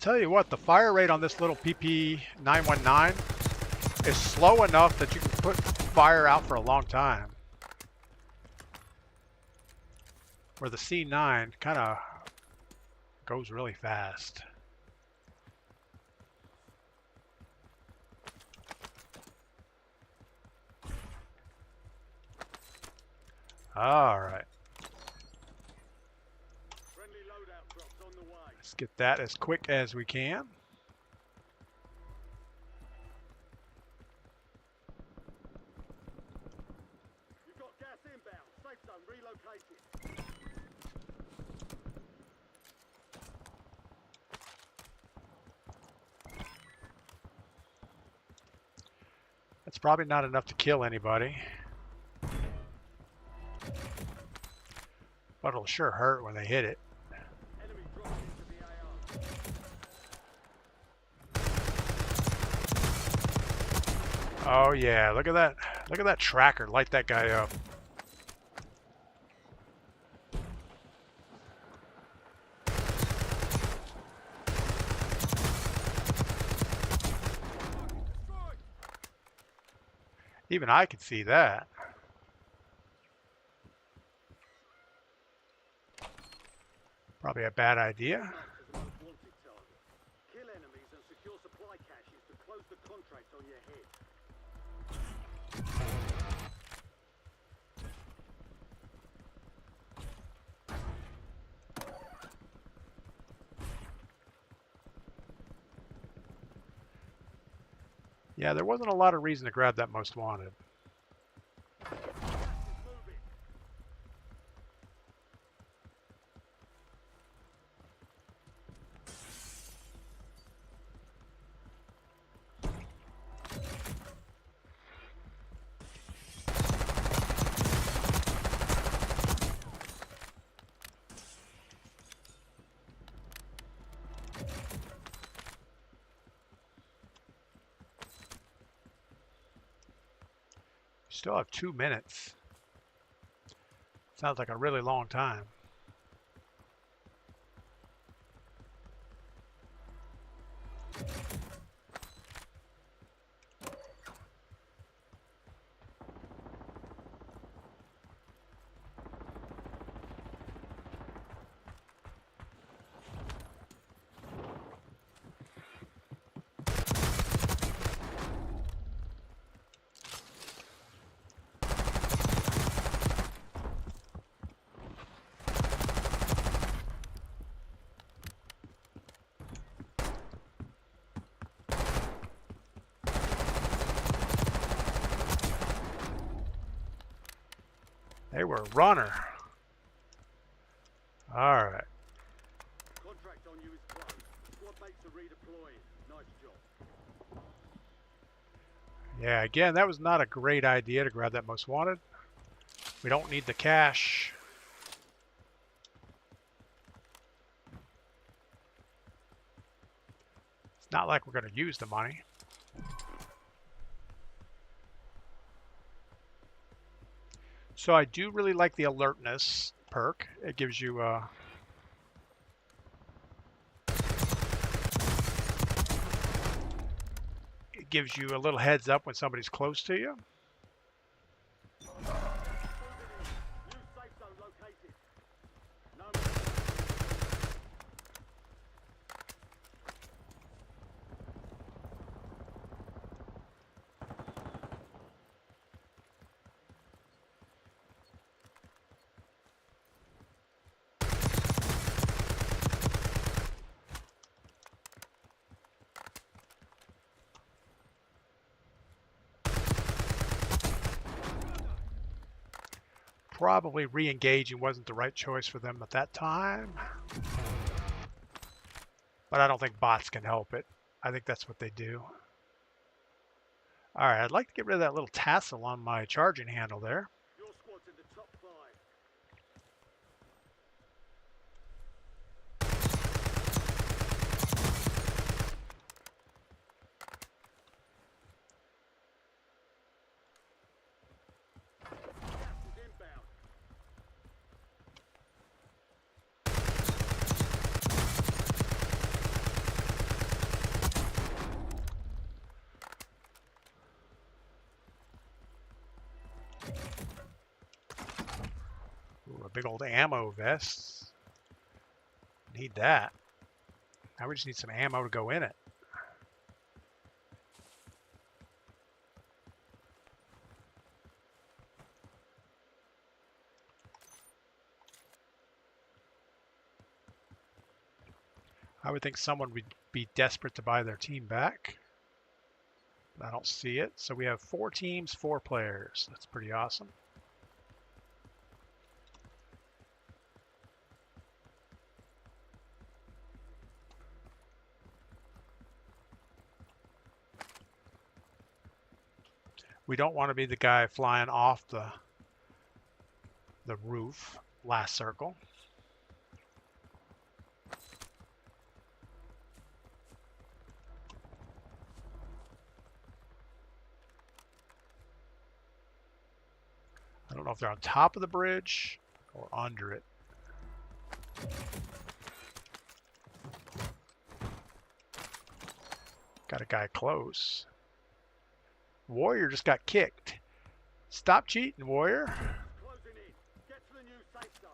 tell you what, the fire rate on this little PP919 is slow enough that you can put fire out for a long time. Where the C9 kind of goes really fast. All right. Friendly loadout drops on the way. Let's get that as quick as we can. You've got gas inbound. Safe zone relocated. That's probably not enough to kill anybody. But it'll sure hurt when they hit it. Enemy dropping into the AR. Oh yeah, look at that. Look at that tracker. Light that guy up. Even I can see that. Probably a bad idea. Marked as the most wanted target. Kill enemies and secure supply caches to close the contract on your head. Yeah, there wasn't a lot of reason to grab that most wanted. Gas is moving. Still have 2 minutes. Sounds like a really long time. They were a runner. All right. Contract on you is closed. Squad mates are redeploying. Nice job. Yeah, again, that was not a great idea to grab that most wanted. We don't need the cash. It's not like we're going to use the money. So I do really like the alertness perk. It gives you it gives you a little heads up when somebody's close to you. New safe zone located. No. Probably re-engaging wasn't the right choice for them at that time. But I don't think bots can help it. I think that's what they do. All right, I'd like to get rid of that little tassel on my charging handle there. Your squad's in the top 5. Gas is inbound. big old ammo vest. Need that. Now we just need some ammo to go in it. I would think someone would be desperate to buy their team back. I don't see it. So we have 4 teams, 4 players. That's pretty awesome. We don't want to be the guy flying off the roof. Last circle. I don't know if they're on top of the bridge or under it. Got a guy close. Warrior just got kicked. Stop cheating, Warrior. Closing in. Get to the new safe zone.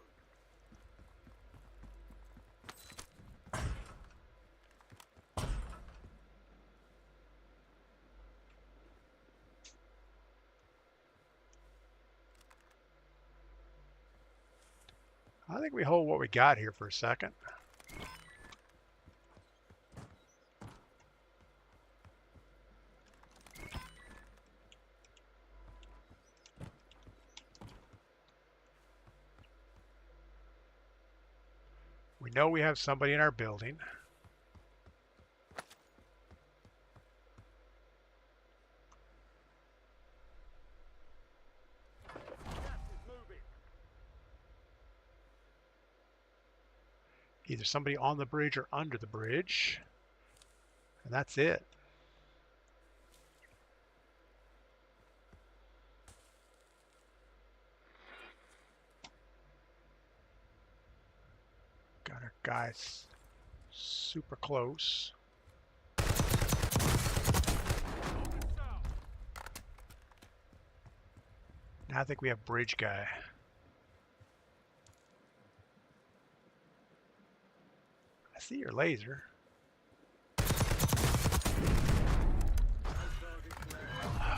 I think we hold what we got here for a second. We know we have somebody in our building. Gas is moving. Either somebody on the bridge or under the bridge. And that's it. Got our guys super close. Now I think we have bridge guy. I see your laser.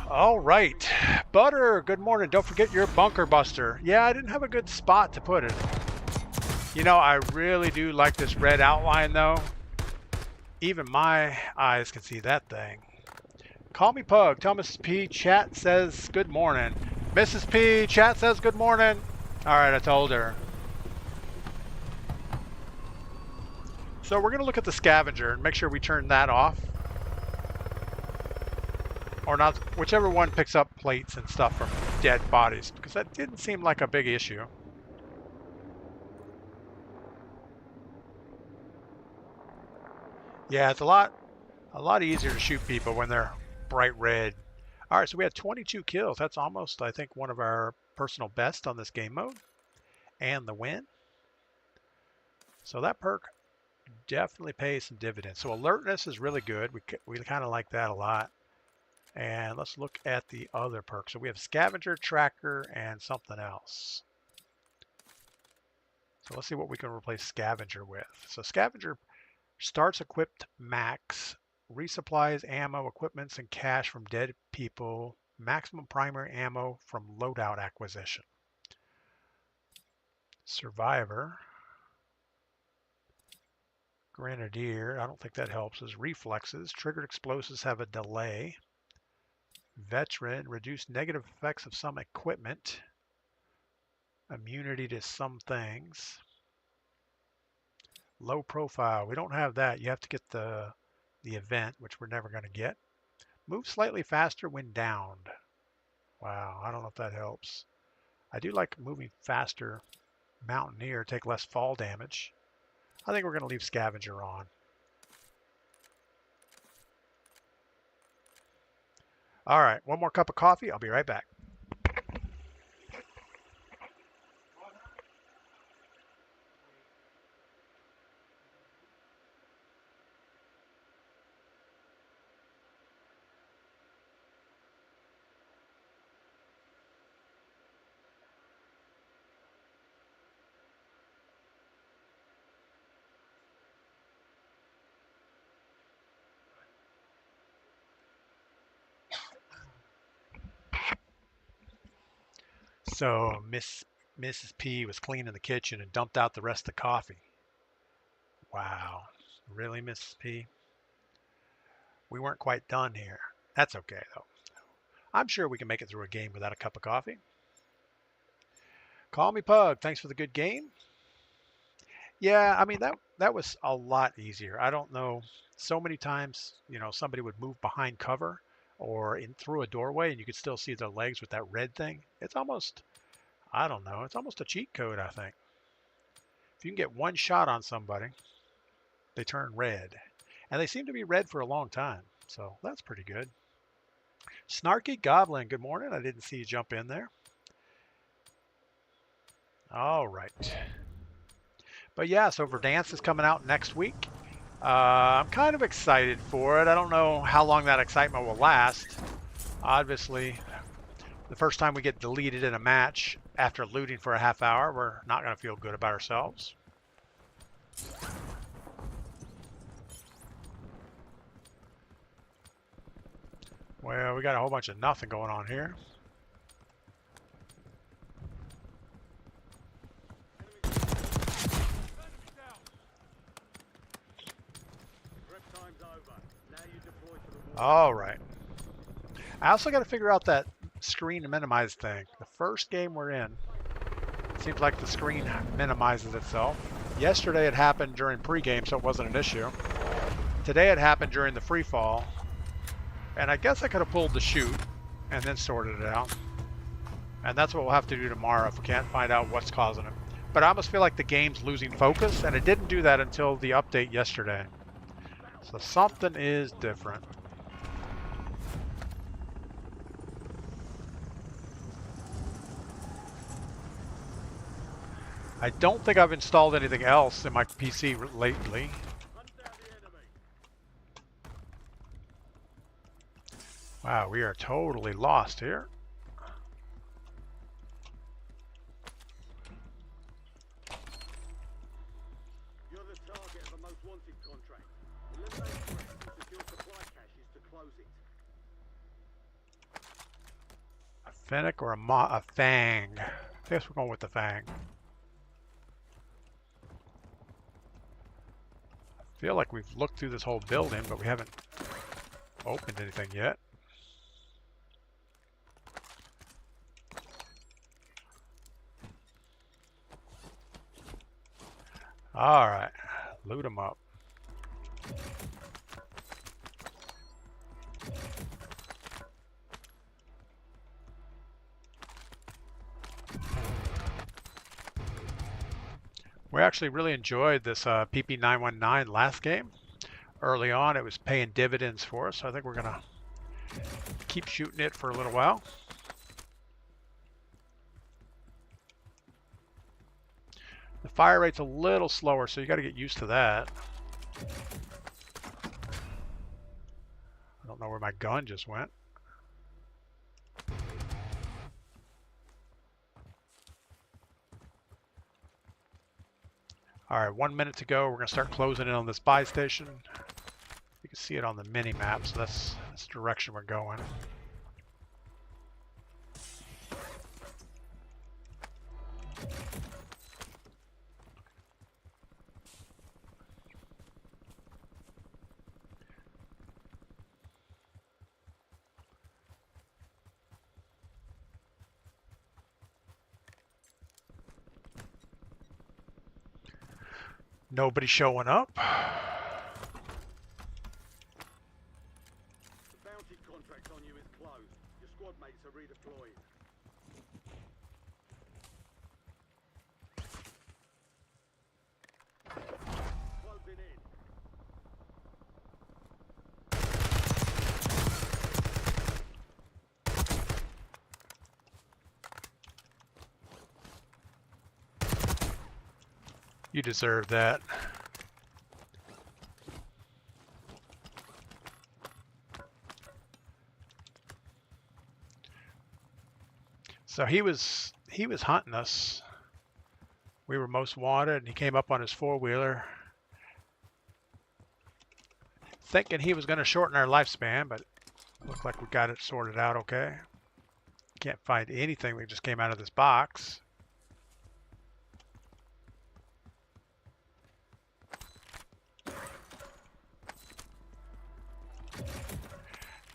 All right. Butter, good morning. Don't forget your bunker buster. Yeah, I didn't have a good spot to put it. You know, I really do like this red outline, though. Even my eyes can see that thing. Call me Pug. Tell Mrs. P. Chat says good morning. Mrs. P. Chat says good morning. All right, I told her. So we're going to look at the scavenger and make sure we turn that off. Or not, whichever one picks up plates and stuff from dead bodies, because that didn't seem like a big issue. Yeah, it's a lot easier to shoot people when they're bright red. All right, so we had 22 kills. That's almost, I think, one of our personal best on this game mode. And the win. So that perk definitely pays some dividends. So alertness is really good. We kind of like that a lot. And let's look at the other perks. So we have scavenger, tracker, and something else. So let's see what we can replace scavenger with. So scavenger starts equipped max, resupplies ammo, equipments, and cash from dead people, maximum primary ammo from loadout acquisition. Survivor, Grenadier, I don't think that helps us. Reflexes, triggered explosives have a delay. Veteran, reduce negative effects of some equipment. Immunity to some things. Low profile, we don't have that. You have to get the event, which we're never going to get. Move slightly faster when downed. Wow, I don't know if that helps. I do like moving faster. Mountaineer, take less fall damage. I think we're going to leave scavenger on. All right, one more cup of coffee. I'll be right back. So Mrs. P was cleaning the kitchen and dumped out the rest of the coffee. Wow. Really, Mrs. P? We weren't quite done here. That's okay, though. I'm sure we can make it through a game without a cup of coffee. Call me Pug. Thanks for the good game. Yeah, I mean, that was a lot easier. I don't know. So many times, somebody would move behind cover or in through a doorway and you could still see their legs with that red thing. It's almost, I don't know, it's almost a cheat code, I think. If you can get one shot on somebody, they turn red. And they seem to be red for a long time. So that's pretty good. Snarky Goblin, good morning. I didn't see you jump in there. All right. But yeah, so Verdansk is coming out next week. I'm kind of excited for it. I don't know how long that excitement will last. Obviously, the first time we get deleted in a match after looting for a half hour, we're not going to feel good about ourselves. Well, we got a whole bunch of nothing going on here. All right. I also got to figure out that screen to minimize thing. The first game we're in, it seems like the screen minimizes itself. Yesterday it happened during pregame, so it wasn't an issue. Today it happened during the free fall. And I guess I could have pulled the shoot and then sorted it out. And that's what we'll have to do tomorrow if we can't find out what's causing it. But I almost feel like the game's losing focus, and it didn't do that until the update yesterday. So something is different. I don't think I've installed anything else in my PC lately. Wow, we are totally lost here. You're the target of a most wanted contract. Eliminate threats and secure supply caches to close it. A Fennec or a Fang? I guess we're going with the Fang. I feel like we've looked through this whole building, but we haven't opened anything yet. All right, loot them up. We actually really enjoyed this PP919 last game. Early on, it was paying dividends for us, so I think we're going to keep shooting it for a little while. The fire rate's a little slower, so you got to get used to that. I don't know where my gun just went. All right, 1 minute to go. We're going to start closing in on this buy station. You can see it on the mini map, so that's the direction we're going. Nobody showing up. The bounty contract on you is closed. Your squad mates are redeployed. Closing in. You deserve that. So he was hunting us. We were most wanted, and he came up on his four-wheeler, thinking he was going to shorten our lifespan, but it looked like we got it sorted out okay. Can't find anything that just came out of this box.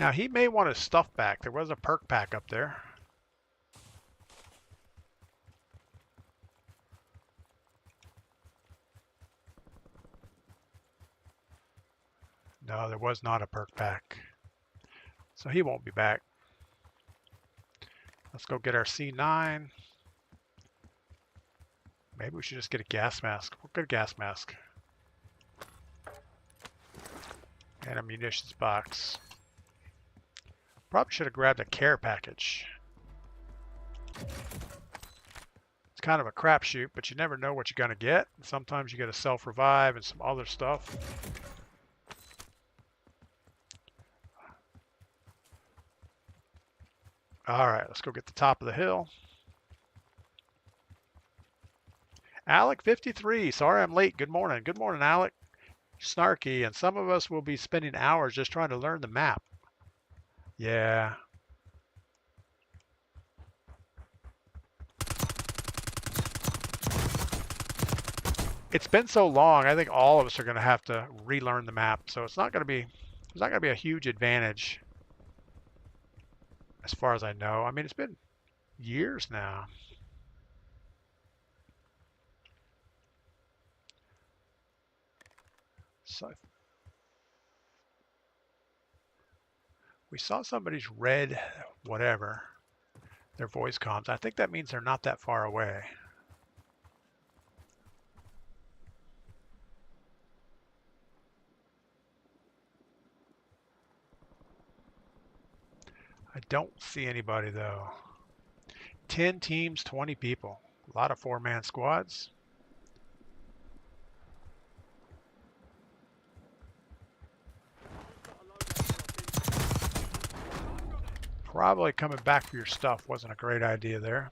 Now he may want his stuff back. There was a perk pack up there. No, there was not a perk pack. So he won't be back. Let's go get our C9. Maybe we should just get a gas mask. We'll get a gas mask. And a munitions box. Probably should have grabbed a care package. It's kind of a crapshoot, but you never know what you're going to get. Sometimes you get a self-revive and some other stuff. Alright, let's go get the top of the hill. Alec53, sorry I'm late. Good morning. Good morning, Alec. Snarky, and some of us will be spending hours just trying to learn the map. Yeah. It's been so long, I think all of us are going to have to relearn the map, so it's not going to be, there's not going to be a huge advantage as far as I know. I mean, it's been years now. So we saw somebody's red whatever, their voice comms. I think that means they're not that far away. I don't see anybody though. 10 teams, 20 people. A lot of four-man squads. Probably coming back for your stuff wasn't a great idea there.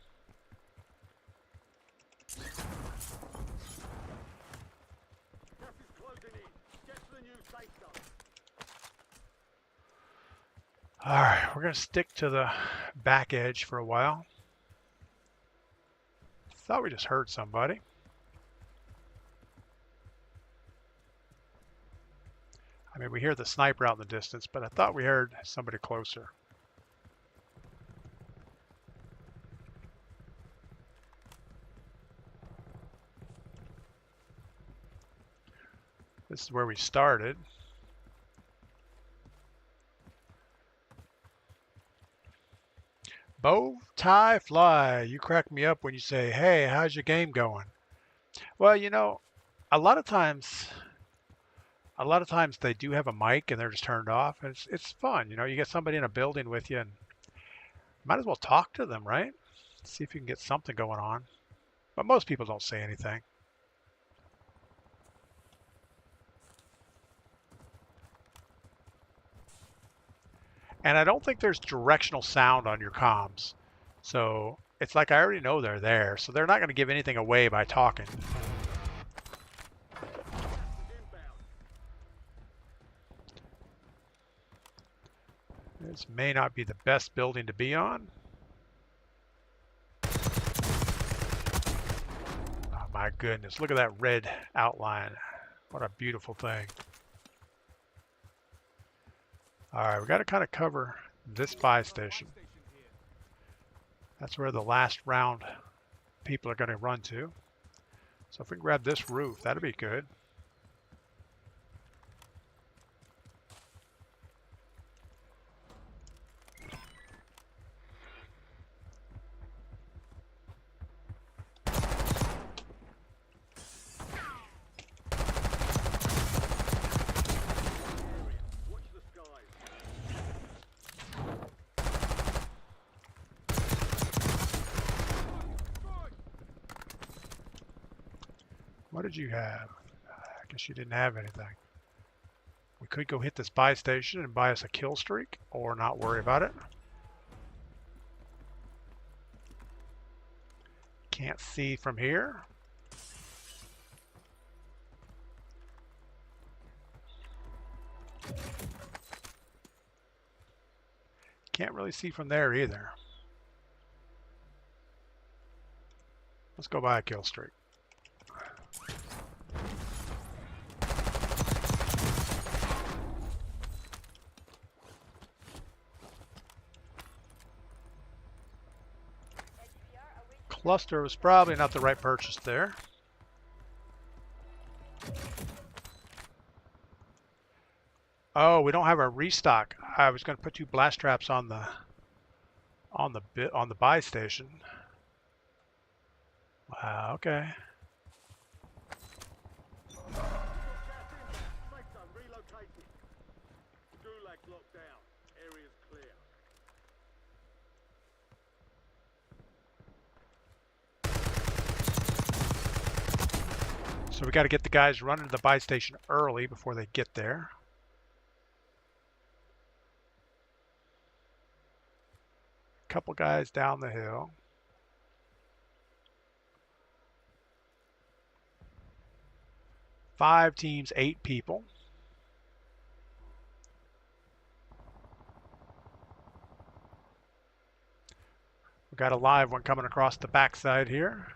All right, we're going to stick to the back edge for a while. Thought we just heard somebody. I mean, we hear the sniper out in the distance, but I thought we heard somebody closer. This is where we started. Bow tie fly. You crack me up when you say, "Hey, how's your game going?" Well, you know, a lot of times they do have a mic and they're just turned off. And it's fun, you know. You get somebody in a building with you, and might as well talk to them, right? See if you can get something going on. But most people don't say anything. And I don't think there's directional sound on your comms. So it's like I already know they're there. So they're not going to give anything away by talking. This may not be the best building to be on. Oh my goodness, look at that red outline. What a beautiful thing. All right, we got to kind of cover this buy station. That's where the last round people are going to run to. So if we can grab this roof, that'd be good. What did you have? I guess you didn't have anything. We could go hit this buy station and buy us a kill streak, or not worry about it. Can't see from here. Can't really see from there either. Let's go buy a kill streak. Cluster was probably not the right purchase there. Oh, we don't have a restock. I was going to put 2 blast traps on the buy station. Wow, okay. Safe zone relocated. Gulag locked down. Area's clear. So we got to get the guys running to the buy station early before they get there. Couple guys down the hill. Five teams, 8 people. We got a live one coming across the backside here.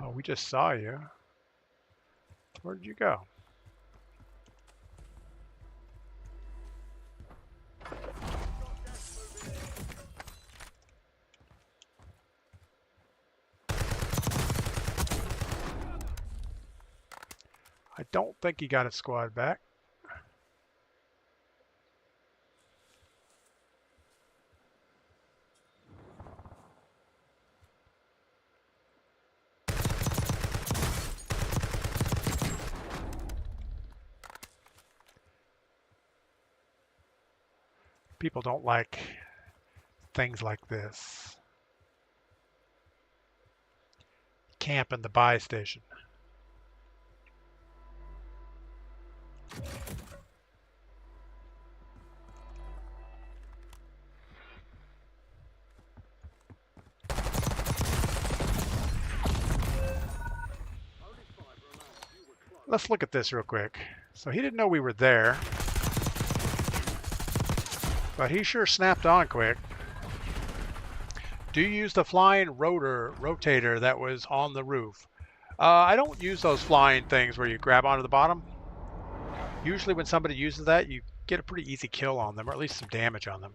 Oh, we just saw you. Where did you go? I don't think he got his squad back. People don't like things like this. Camp in the buy station. Let's look at this real quick. So he didn't know we were there, but he sure snapped on quick. Do you use the flying rotator that was on the roof? I don't use those flying things where you grab onto the bottom. Usually when somebody uses that, you get a pretty easy kill on them, or at least some damage on them.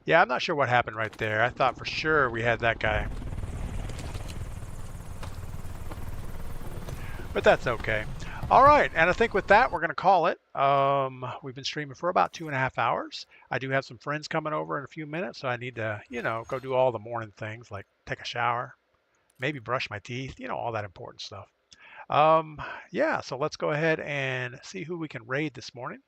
Yeah, I'm not sure what happened right there. I thought for sure we had that guy. But that's okay. All right, and I think with that, we're going to call it. We've been streaming for about 2.5 hours. I do have some friends coming over in a few minutes, so I need to, go do all the morning things like take a shower, maybe brush my teeth, all that important stuff. Yeah, so let's go ahead and see who we can raid this morning.